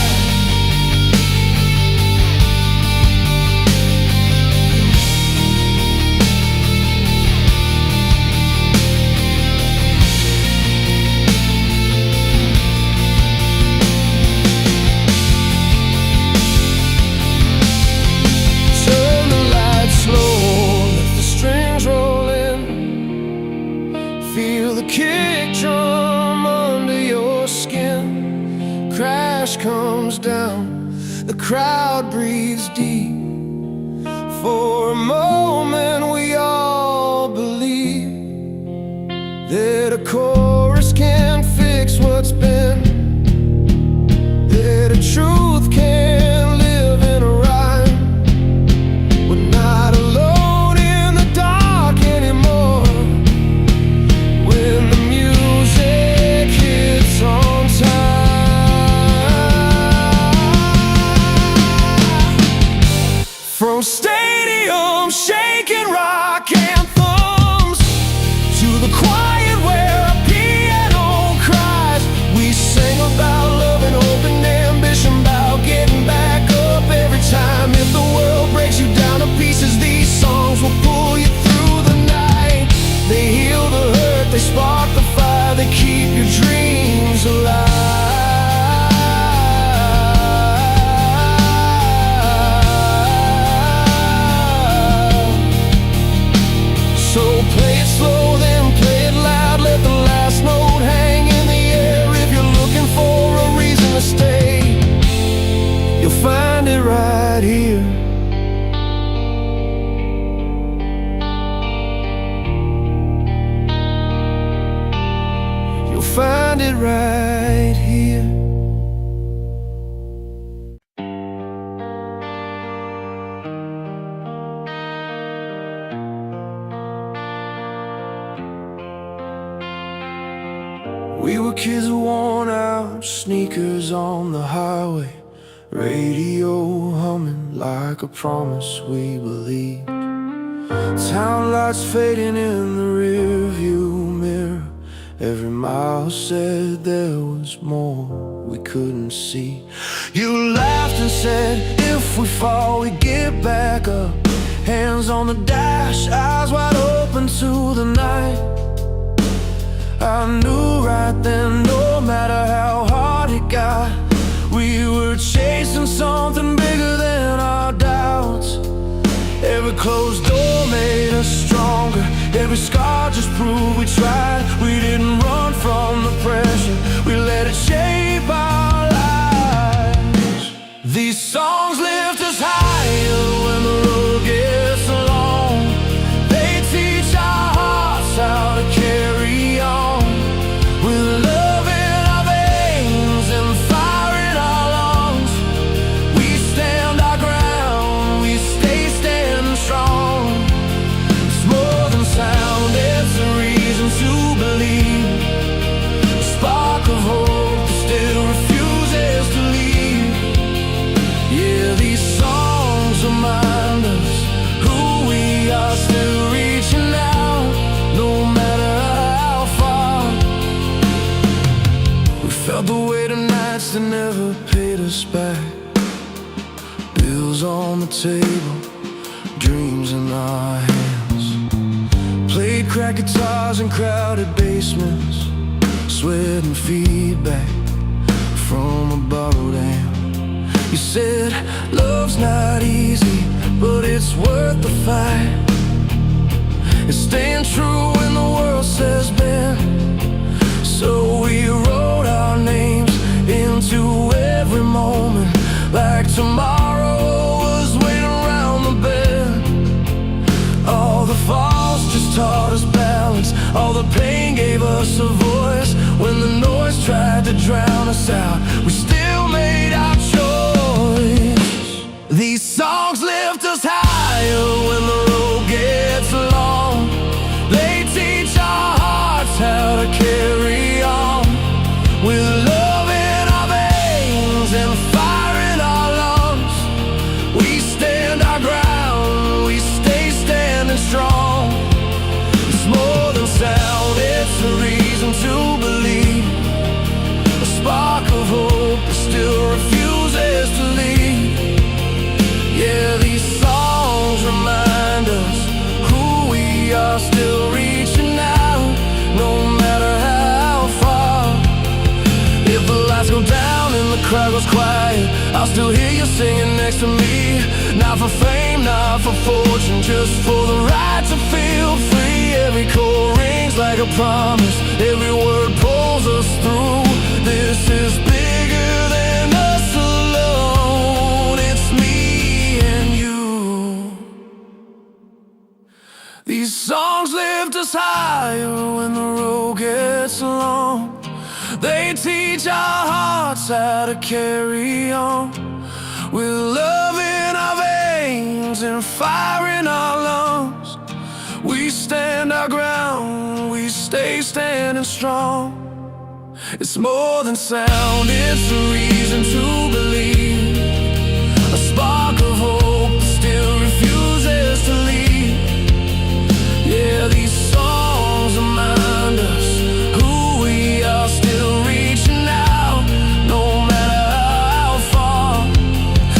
Feel the kick drum under your skin. Crash comes down, the crowd breathes deep. For a moment we all believe that a chorus can't fix what's been, that a truth can't live in a rhyme. We're not alone in the dark anymore. When the music hits on time, from stadium shaking rock anthems to the quiet where a piano cries, we sing about love and hope and ambition, about getting back up every time. If the world breaks you down to pieces, these songs will pull you through the night. They heal the hurt, they spark the fire, they keep your dreams alive. So play it slow, then play it loud, let the last note hang in the air. If you're looking for a reason to stay, you'll find it right here. Find it right here. We were kids worn out, sneakers on the highway, radio humming like a promise we believed. Town lights fading in the rearview mirror. Every mile said there was more we couldn't see. You laughed and said, if we fall, we get back up. Hands on the dash, eyes wide open to the night. I knew right then, no matter how hard it got, we were chasing something bigger than our doubts. Every closed door made us stronger. Every scar just proved we tried. We didn't run from the pressure, we let it shape our lives. These songs lift us higher when the road gets long. They teach our hearts how to carry on. With love in our veins and fire in our lungs, we stand our ground, we stay standing strong. It's more than sound, it's a reason to believe. A spark of hope that still refuses to leave. Yeah, these songs remind us who we are, still reaching out, no matter how far. We felt the weight of nights that never paid us back. Bills on the table, dreams in our hands. Played cracked guitars in crowded basements, sweat and feedback from a borrowed amp. You said, love's not easy, but it's worth the fight. It's staying true when the world says bend. So we wrote our names into every moment, like tomorrow was waiting around the bend. All the falls just taught us balance, all the pain gave us a voice. When the noise tried to drown us out, we still made our choice. These songs lift us higher when the road gets long. They teach our hearts how to carry on. With love in our veins and fire in our lungs, we stand our ground, we stay standing strong. It's more than sound, it's a reason to believe. A spark of hope that still refuses to leave. Yeah, these songs remind us who we are, still reaching out, no matter how far. If the lights go down and the crowd goes quiet, I'll still hear you singing next to me. Not for fame, not for fortune, just for the right to feel free. Every chord rings like a promise, every word pulls us through. This is bigger than us alone, it's me and you. These songs lift us higher when the road gets long. They teach our hearts how to carry on. With love in our veins and fire in our lungs, we stand our ground, we stay standing strong. It's more than sound, it's a reason to believe. A spark of hope that still refuses to leave. Yeah, these songs remind us who we are, still reaching out, no matter how far.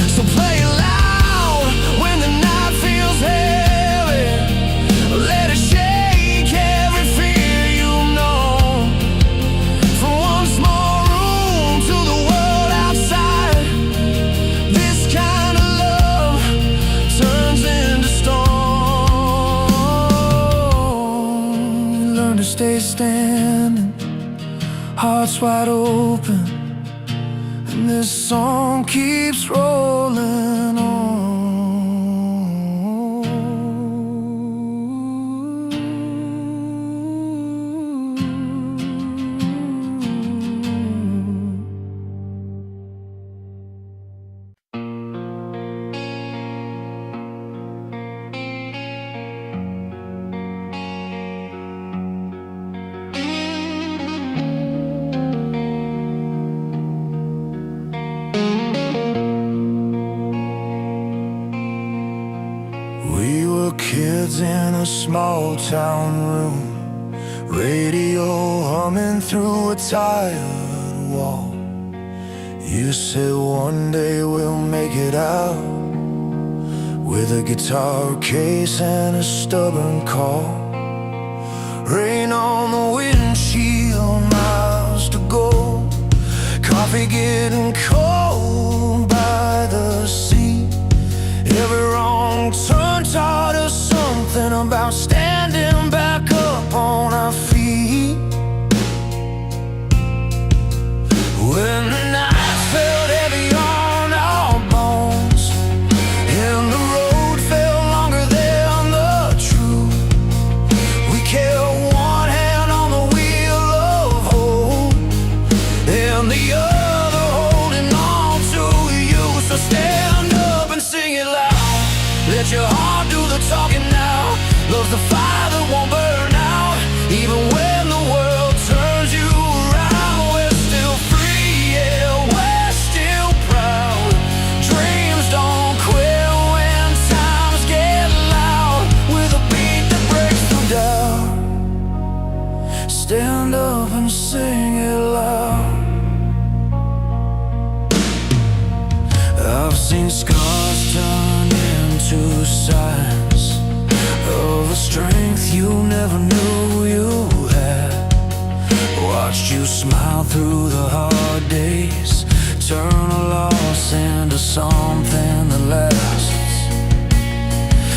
So play it loud when the night feels heavy. Let it shake every fear you know. From one small room to the world outside, this kind of love turns into stone. Learn to stay standing, hearts wide open, and this song keeps rolling on. woods in a small town room, radio humming through a tired wall. You said one day we'll make it out, with a guitar case and a stubborn call. Rain on the windshield, miles to go, coffee getting cold by the sea. Every wrong turn taught us something about standing back up on our feet. When the nights felt heavy on our bones, and the road felt longer than the truth, we kept one hand on the wheel of hope, and the other holding on to you. So stand up and sing it loud. Let your heart do the talking now. Love's the fire that won't burn out. Even when the world turns you around, we're still free, yeah, we're still proud. Dreams don't quit when times get loud, with a beat that breaks through doubt. Stand up and sing it loud. I've seen scars turn into signs of a strength you never knew you had. Watched you smile through the hard days, turn a loss into something that lasts.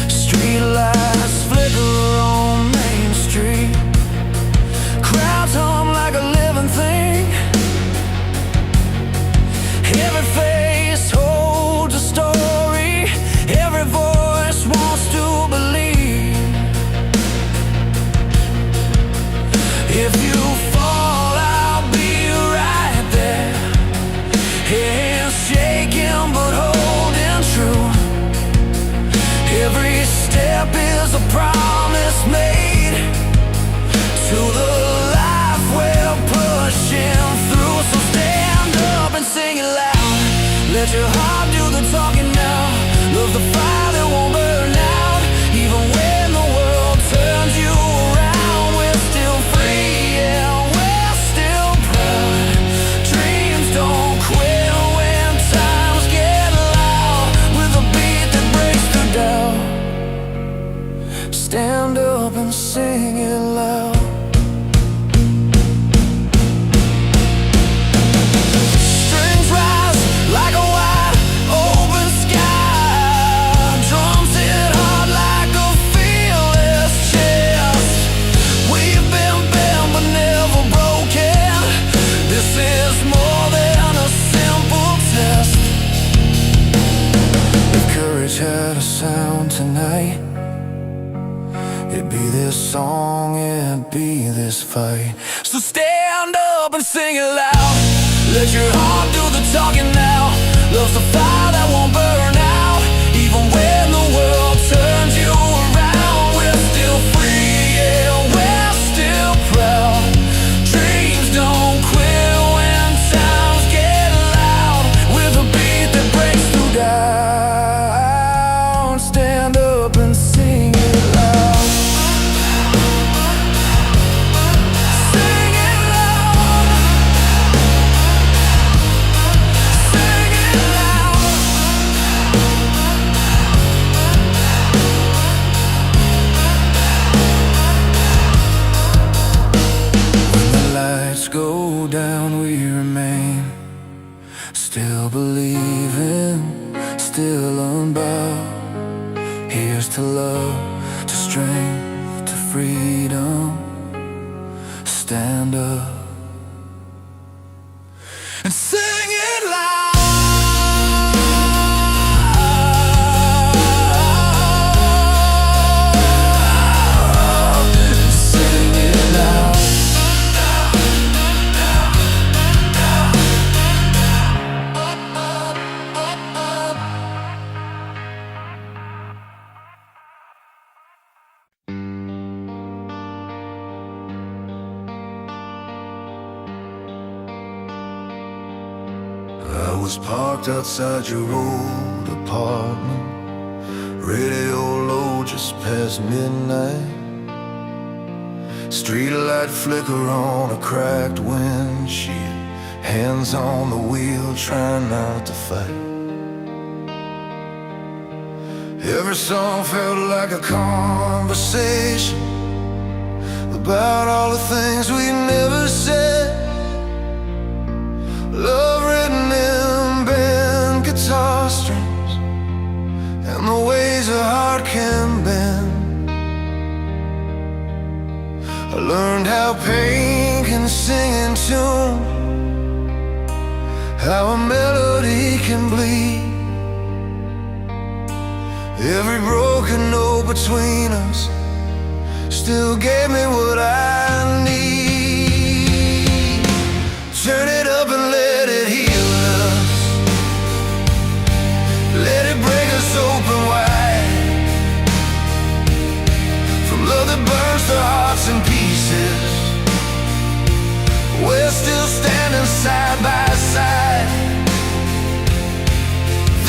Street lights flicker on Main Street, crowds hum like a living thing. Every face holds a story, every voice wants to believe. If you fall, I'll be right there, hands shaking but holding true. Every step is a promise made to the life we're pushing through. So stand up and sing it loud. Let your heart do the talking now. Love the fire that won't burn out. Even when the world turns you around, we're still free, yeah, we're still proud. Dreams don't quit when times get loud, with a beat that breaks the doubt. Stand up and sing it loud. Strings rise like a wide open sky, drums hit hard like a fearless chest. We've been bent but never broken. This is more than a simple test. If courage had a sound tonight, it'd be this song, it'd be this fight. So stand up and sing it loud. Let your heart do the talking now. Love's the fire that won't burn out. Even when the world turns you around, we're still free, yeah, we're still proud. Dreams don't quit when times get loud, with a beat that breaks through down. Stand up and sing it loud. Sing it loud. Sing it loud. When the lights go down, we remain, still believing, still unbound. Here's to love, to strength, to freedom. Stand up and sing it loud. Sing it loud. I was parked outside your old apartment, Radio low just past midnight. Streetlight flicker on a cracked windshield. Hands on the wheel, trying not to fight. Every song felt like a conversation about all the things we never said. Love written in bent guitar strings, and the ways a heart can bend. I learned how pain can sing in tune, how a melody can bleed. Every broken note between us still gave me what I need. Turn it up and let it heal us. Let it break us open wide. From love that burns to hearts in pieces, we're still standing side by side.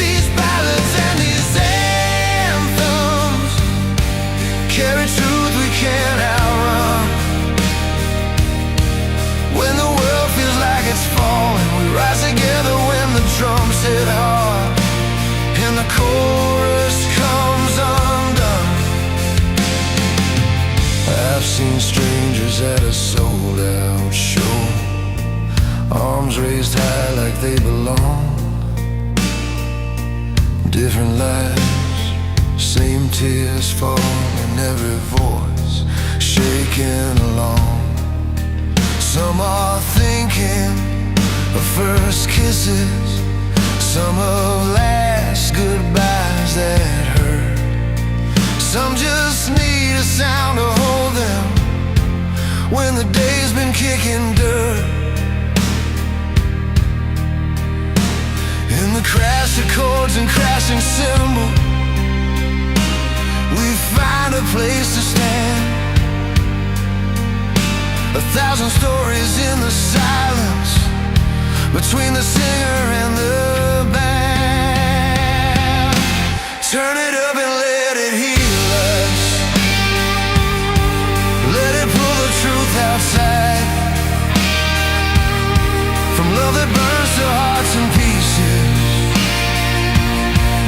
These ballads and these anthems carry truth we can't outrun. When the world feels like it's falling, we rise together when the drums hit hard and the chorus comes undone. I've seen strangers at a sold-out show, arms raised high like they belong. Different lives, same tears falling in every voice, shaking along. Some are thinking of first kisses, some of last goodbyes that hurt. Some just need a sound to hold them when the day's been kicking dirt. In the crashed chords and crashing cymbals, we find a place to stand. 1,000 stories in the silence between the singer and the band. Turn it up and let it heal us. Let it pull the truth outside. From love that burns to hearts in pieces,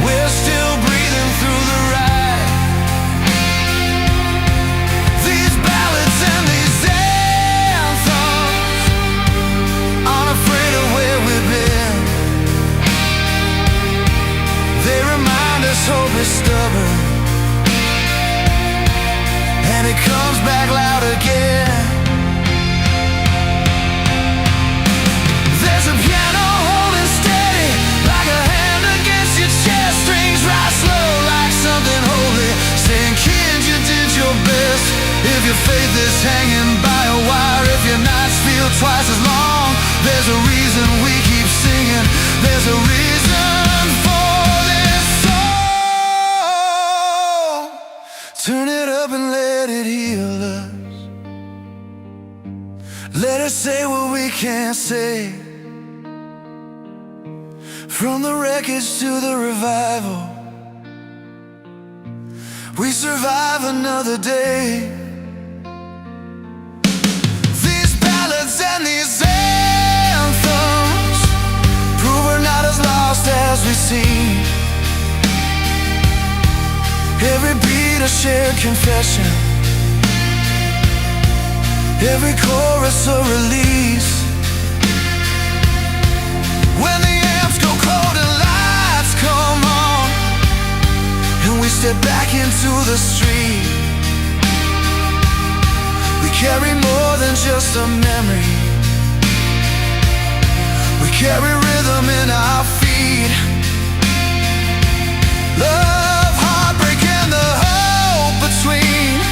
we're still breathing through the ride. These ballads and these anthems aren't afraid of where we've been. They remind us hope is stubborn, and it comes back loud again. There's a piano holding steady, like a hand against your chest. Strings rise slow like something holy, saying, kid, you did your best. If your faith is hanging by a wire, if your nights feel twice as long, there's a reason we keep singing. There's a reason for this song. Turn it up and let it heal us. Let us say what we can't say. From the wreckage to the revival, we survive another day. These ballads and these anthems prove we're not as lost as we seem. Every beat a shared confession, every chorus a release. When the amps go cold and lights come on, and we step back into the street, we carry more than just a memory. We carry rhythm in our feet. Love, heartbreak, and the hope between,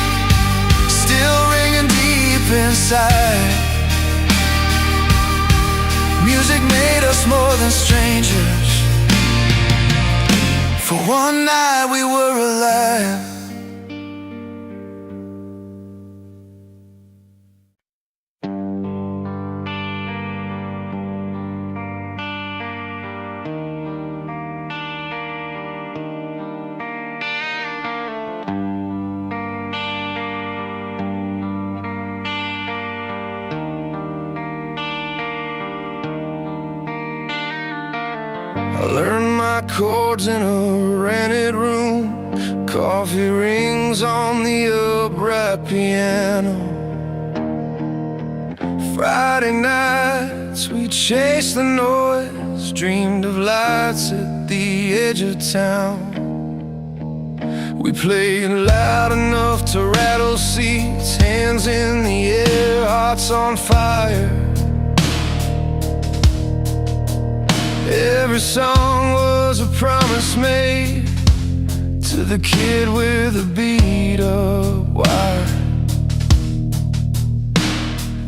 still ringing deep inside. Music made us more than strangers. For one night we were alive. like chords in a rented room. Coffee rings on the upright piano. Friday nights we chased the noise, dreamed of lights at the edge of town. We played loud enough to rattle seats, hands in the air, hearts on fire. Every song was a promise made to the kid with a beat-up wire.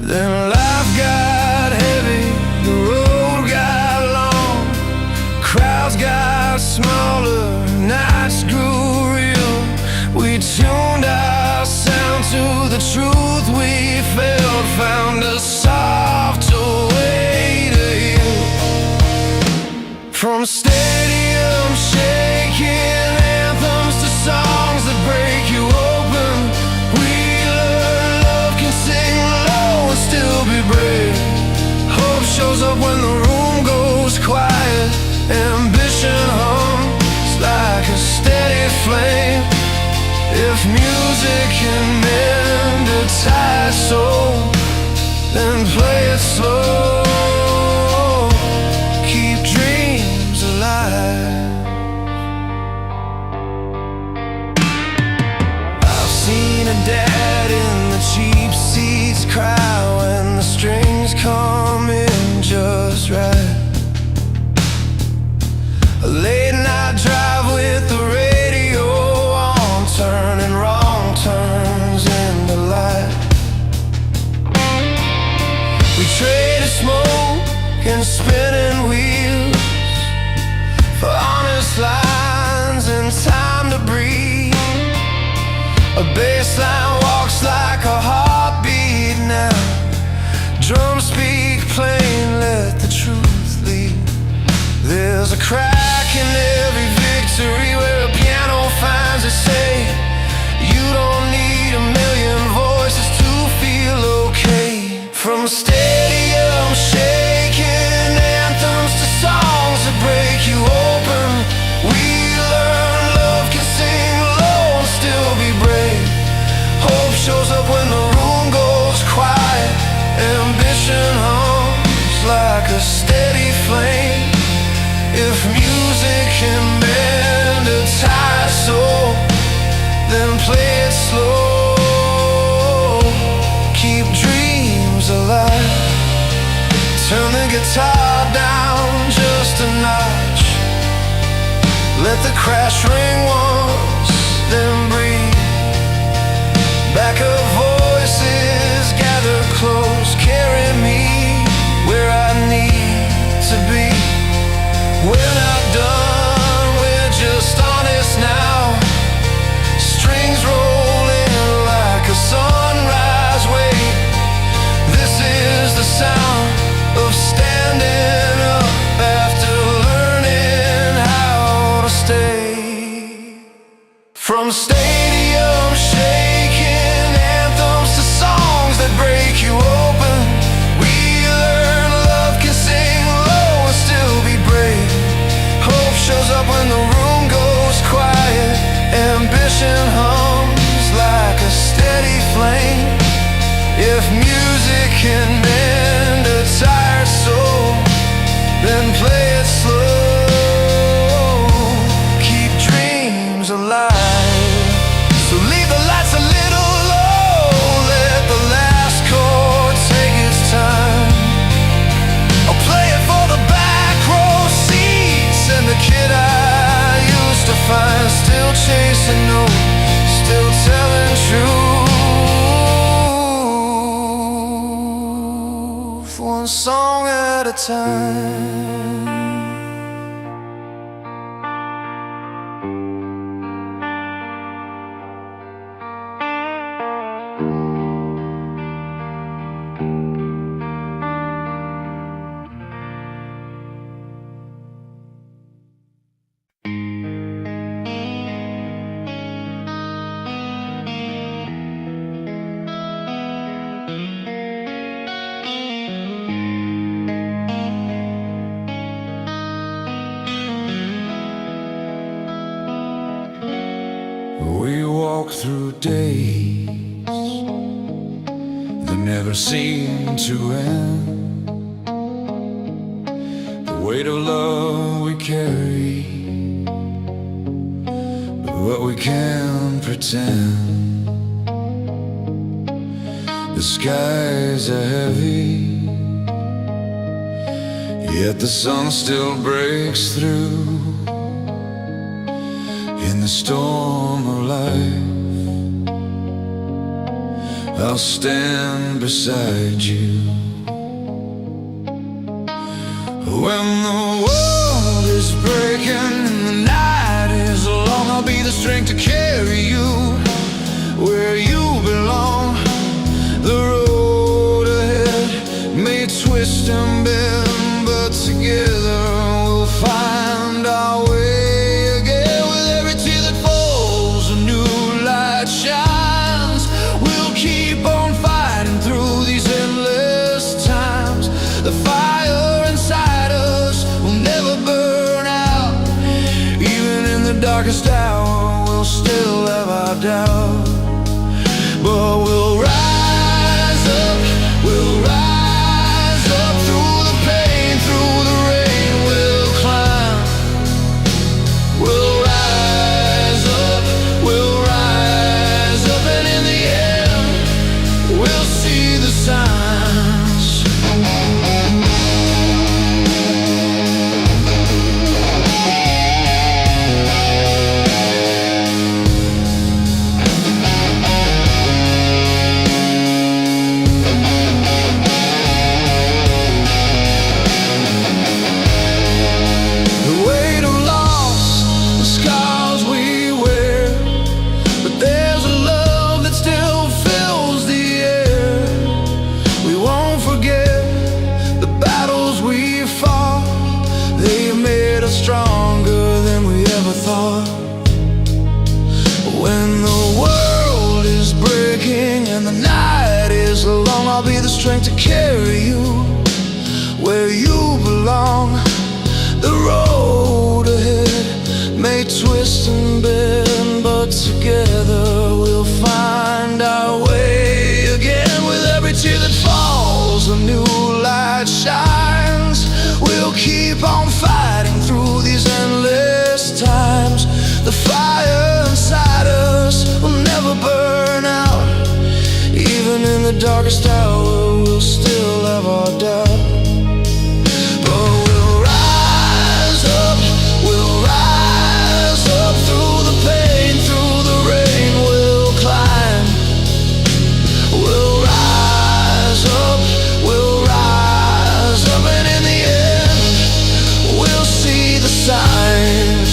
Then life got heavy, the road got long, crowds got smaller, nights grew real. We tuned our sound to the truth we felt, found a softer way to heal. From stadium shaking anthems to songs that break you open, we learn love can sing low and still be brave. Hope shows up when the room goes quiet. Ambition hums like a steady flame. If music can mend a tired soul, then play it slow. Keep dreams alive. I've seen a dad in the cheap seats cry when the strings come in just right. A late night drive with the radio on, turning wrong turns into light. We traded smoke and spinning wheels for honest lines and time to breathe. A bass line walks like a heartbeat now. Drums speak plain, let the truth lead. There's a crack in every victory where a piano finds its say. You don't need a million voices to feel okay. From stadium shaking anthems to songs that break you open, we learn love can sing low and still be brave. Hope shows up when the room goes quiet. Ambition hums like a steady flame. If music can mend a tired soul, then play it slow. Keep dreams alive. Turn the guitar down just a notch. Let the crash ring once, then breathe. Backup voices gather close, carry me where I need to be. We're not done, we're just honest now. Strings rolling like a sunrise wave. This is the sound of standing up after learning how to stay. From stadium shaking anthems to songs that break you open, we learn love can sing low and still be brave. Hope shows up when the room goes quiet. Ambition hums like a steady flame. If music can mend a tired soul, then play it slow. Keep dreams alive. So leave the lights a little low, let the last chord take its time. I'll play it for the back row seats and the kid I used to find, still chasing notes, still telling truth, one song at a time. walk through days that never seem to end. The weight of love we carry, but we can't pretend. The skies are heavy, yet the sun still breaks through. In the storm of life, I'll stand beside you. When the world is breaking and the night is long, I'll be the strength to carry you where you belong. The road ahead may twist and bend, but together we'll find our way again. With every tear that falls, a new light shines. We'll keep on fighting through these endless times. The fire inside us will never burn out. Even in the darkest hour, we'll still have our doubt, but we'll rise. We'll rise up through the pain, through the rain, we'll climb. We'll rise up, and in the end, we'll see the signs. Stronger than we ever thought. When the world is breaking and the night is long, I'll be the strength to carry you where you belong. The road ahead may twist and bend, but together we'll find our way again. With every tear that falls, a new light shines. We'll keep on fighting through these endless times. The fire inside us will never burn out. Even in the darkest hour, we'll still have our doubt. But we'll rise up through the pain, through the rain, we'll climb. We'll rise up, and in the end, we'll see the signs.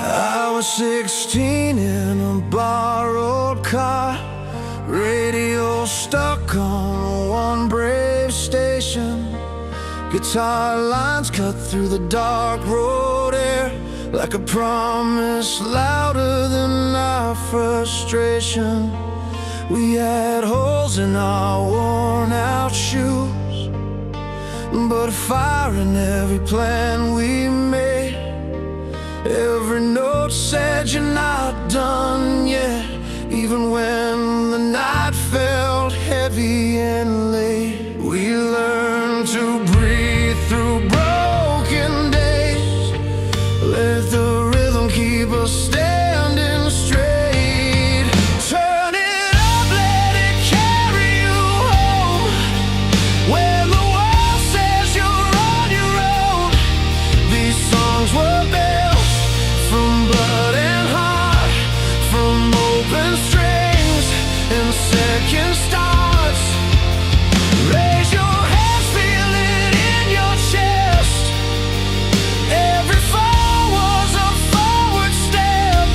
I was 16 in a borrowed car, radio stuck on one brave station. Guitar lines cut through the dark road air like a promise louder than our frustration. We had holes in our worn out shoes, but fire in every plan we made. Every note said you're not done yet, even when the night felt heavy and late. We learned to breathe through broken days, let the rhythm keep us standing straight. Turn it up, let it carry you home. When the world says you're on your own, these songs were built from blood and heart, from open strings and second starts. Raise your hands, feel it in your chest. Every fall was a forward step.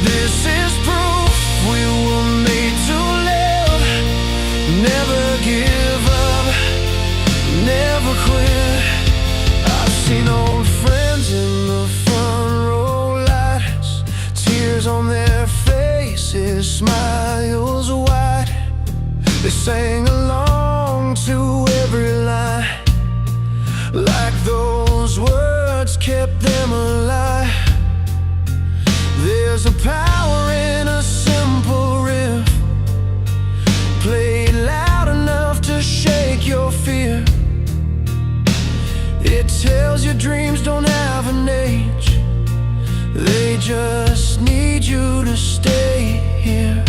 This is proof we were made to live. Never give up, never quit. I've seen old friends in the front row lights, tears on their faces, smiles wide. They sang along to every line, like those words kept them alive. There's a power in a simple riff, played loud enough to shake your fear. It tells your dreams don't have an age, they just need you to stay here.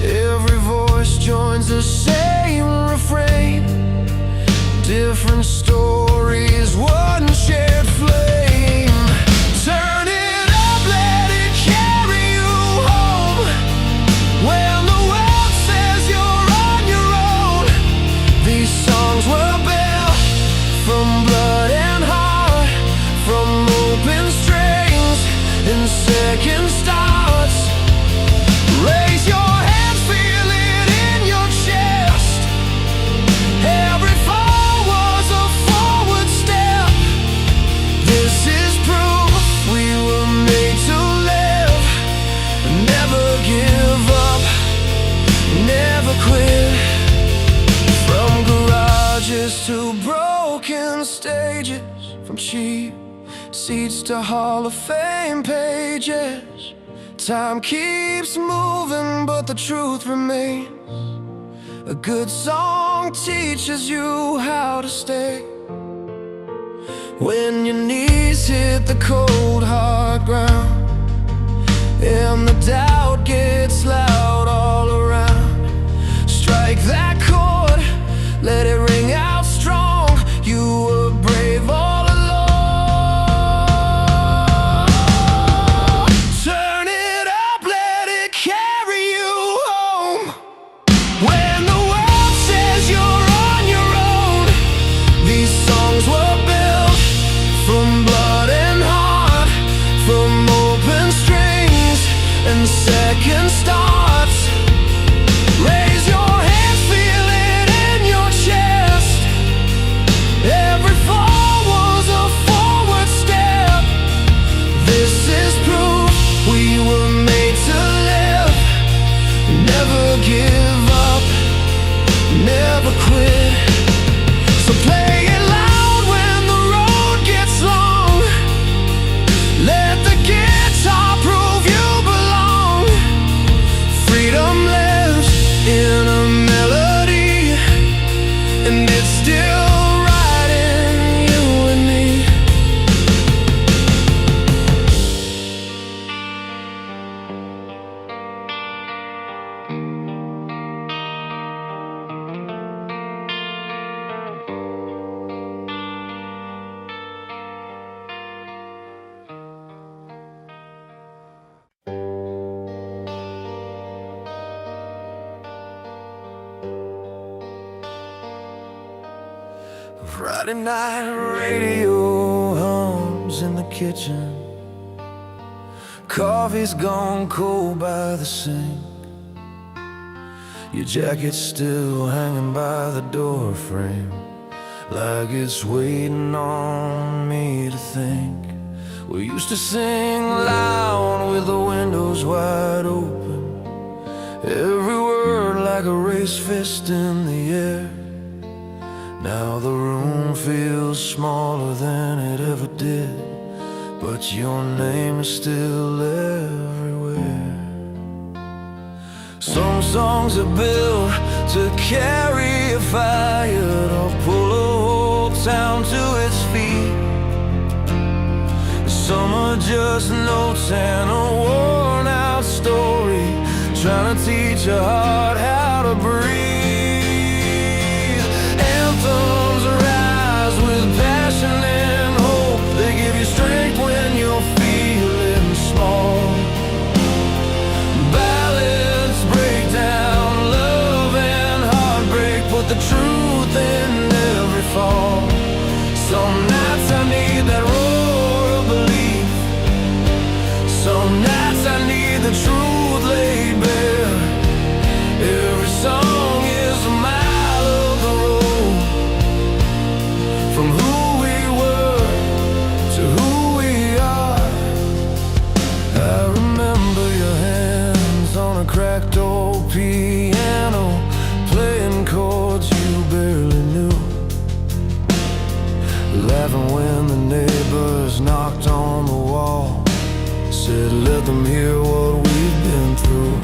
Every voice joins the same refrain, different stories, one shared flame. Turn it up, let it carry you home. When the world says you're on your own, these songs were built from blood and heart, from open strings and second starts. Raise your hands, feel it in your chest. Every fall was a forward step. This is proof we were made to live. Never give up, never quit. From garages to broken stages, from cheap seats to Hall of Fame pages. Time keeps moving, but the truth remains. A good song teaches you how to stay. When your knees hit the cold hard ground and the doubt gets loud all around, strike that chord, let it ring out strong. You were brave all along. Turn it up, let it carry you home. When the world says you're on your own, these songs were built from blood and heart, from open strings and second starts. Raise your hands, feel it in your chest. Every fall was a forward step. This is proof we were made to live. Never give up, never quit. So play it loud when the road gets long. Let the guitar prove you belong. Freedom lives in a melody, and it's still right in you and me. Friday night radio hums in the kitchen. Coffee's gone cold by the sink. Your jacket's still hanging by the door frame, like it's waiting on me to think. We used to sing loud with the windows wide open, every word like a raised fist in the air. Now the room feels smaller than it ever did. but your name is still everywhere. Some songs are built to carry a fire, to pull a whole town to its feet. Some are just notes and a worn-out story, trying to teach a heart how to breathe. Anthems arise with passion and hope. They give you strength when you're feeling small. Ballads break down love and heartbreak, put the truth in every fall. Some nights I need that roar of belief. Some nights I need the truth laid bare. Every song is a mile of the road, from who we were to who we are. I remember your hands on a cracked old piano, playing chords you barely knew, laughing when the neighbors knocked on the wall, said let them hear what we've been through.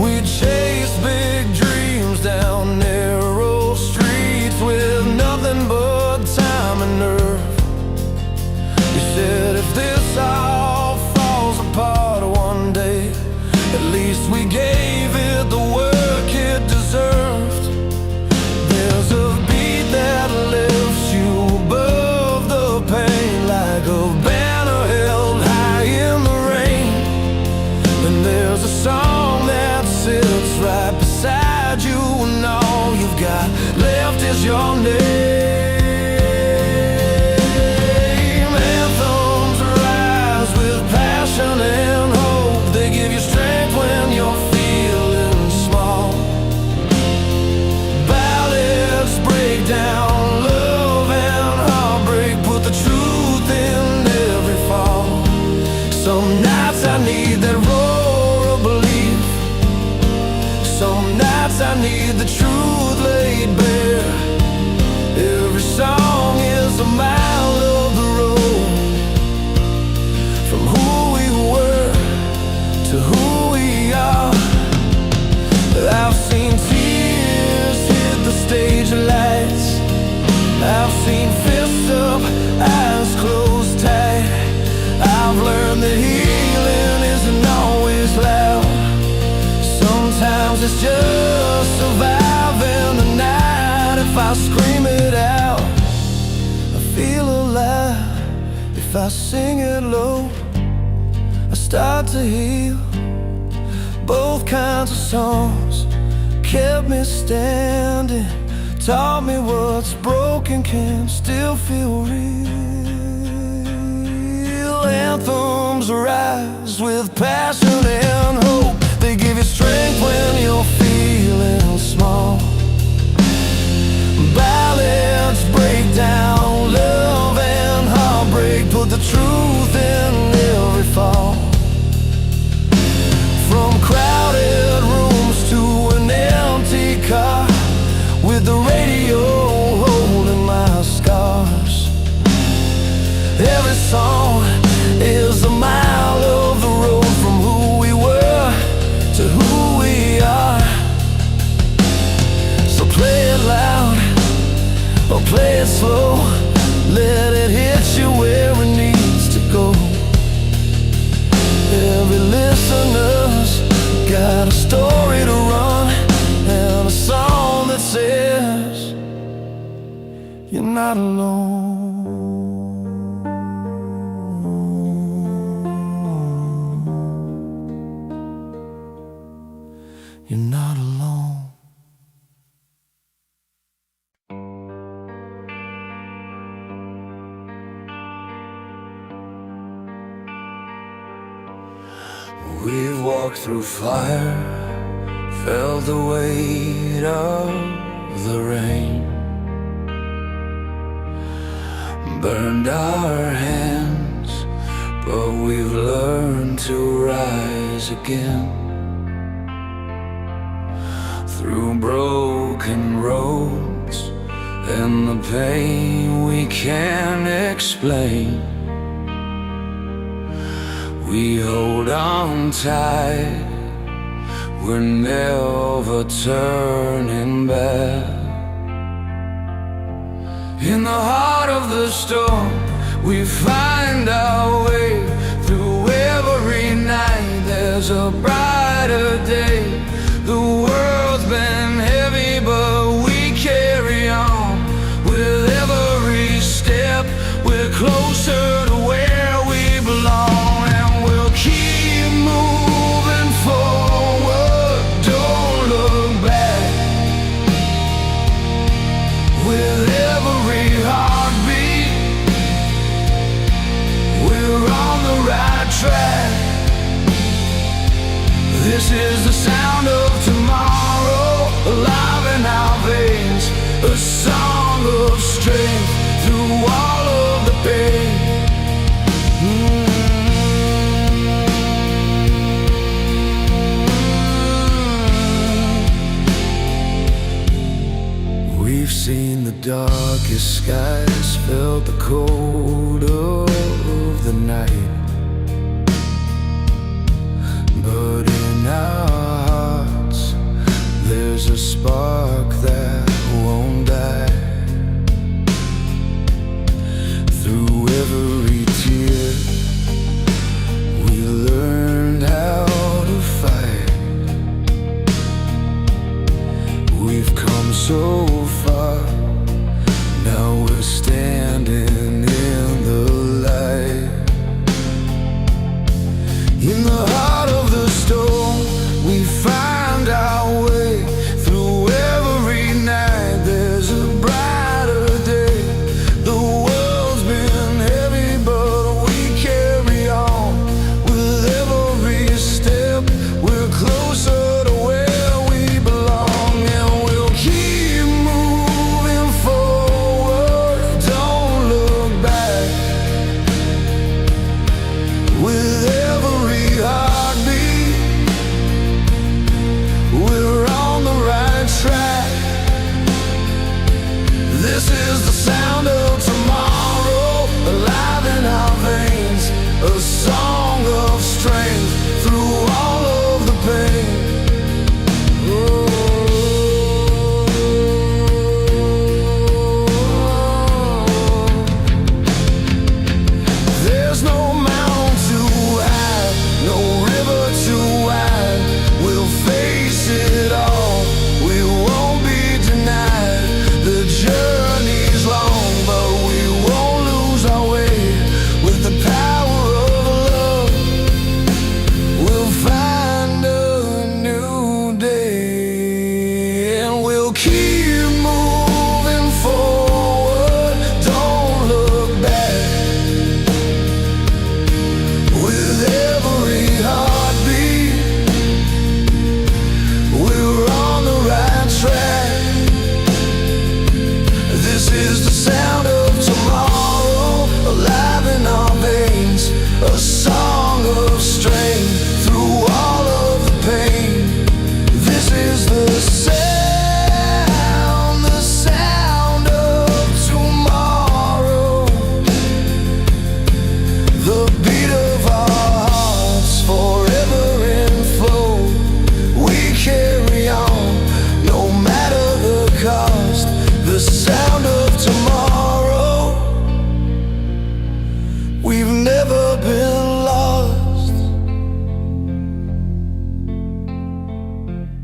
We chased big dreams down narrow streets with nothing but time and nerve. You said if this all falls apart one day, at least we gave it the work it deserved. There's a beat that lifts you above the pain, like a banner held high in the rain. And there's a song that sits right beside you, and all you've got left is your name. Anthems rise with passion and hope. They give you strength when you're feeling small. Ballads break down love and heartbreak, put the truth in every fall. Some nights I need that roar of belief. Some nights I need the truth laid bare. Every song is a mile of the road, from who we were to who we are. I've seen tears hit the stage lights. I've seen fists up, eyes closed tight. I've learned that healing isn't always loud. Sometimes it's just surviving the night. If I scream it out, I feel alive. If I sing it low, I start to heal. Both kinds of songs kept me standing, taught me what's broken can still feel real. Anthems rise with passion and hope. They give you strength when you're feeling small. Ballads break down love and heartbreak, put the truth in every fall. From crowded rooms to an empty car, with the radio holding my scars. Every song is a mile of the road, from who we were to who we are. So play it loud or play it slow, let it hit you where it needs to go. Every listener's got a story to run, and a song that says you're not alone. You're not alone. We've walked through fire, felt the weight of the rain, burned our hands, but we've learned to rise again. Through broken roads and the pain we can't explain. We hold on tight, we're never turning back. In the heart of the storm, we find our way. Through every night, there's a brighter day. The world's been heavy, but we carry on. With every step, we're closer to where we belong. And we'll keep moving forward, don't look back. With every heartbeat, we're on the right track. This is the sound of tomorrow, alive in our veins. A song of strength through all of the pain. We've seen the darkest skies, felt the cold of the night. But in our hearts, there's a spark that won't die. Through every tear, we learned how to fight. We've come so far, now we're standing in the light. In the heart of the storm, we find our way. Through every night, there's a brighter day. The world's been heavy, but we carry on. With every step, we're closer to where we belong. And we'll keep moving forward, don't look back. With every heartbeat, we're on the right track. This is the sound of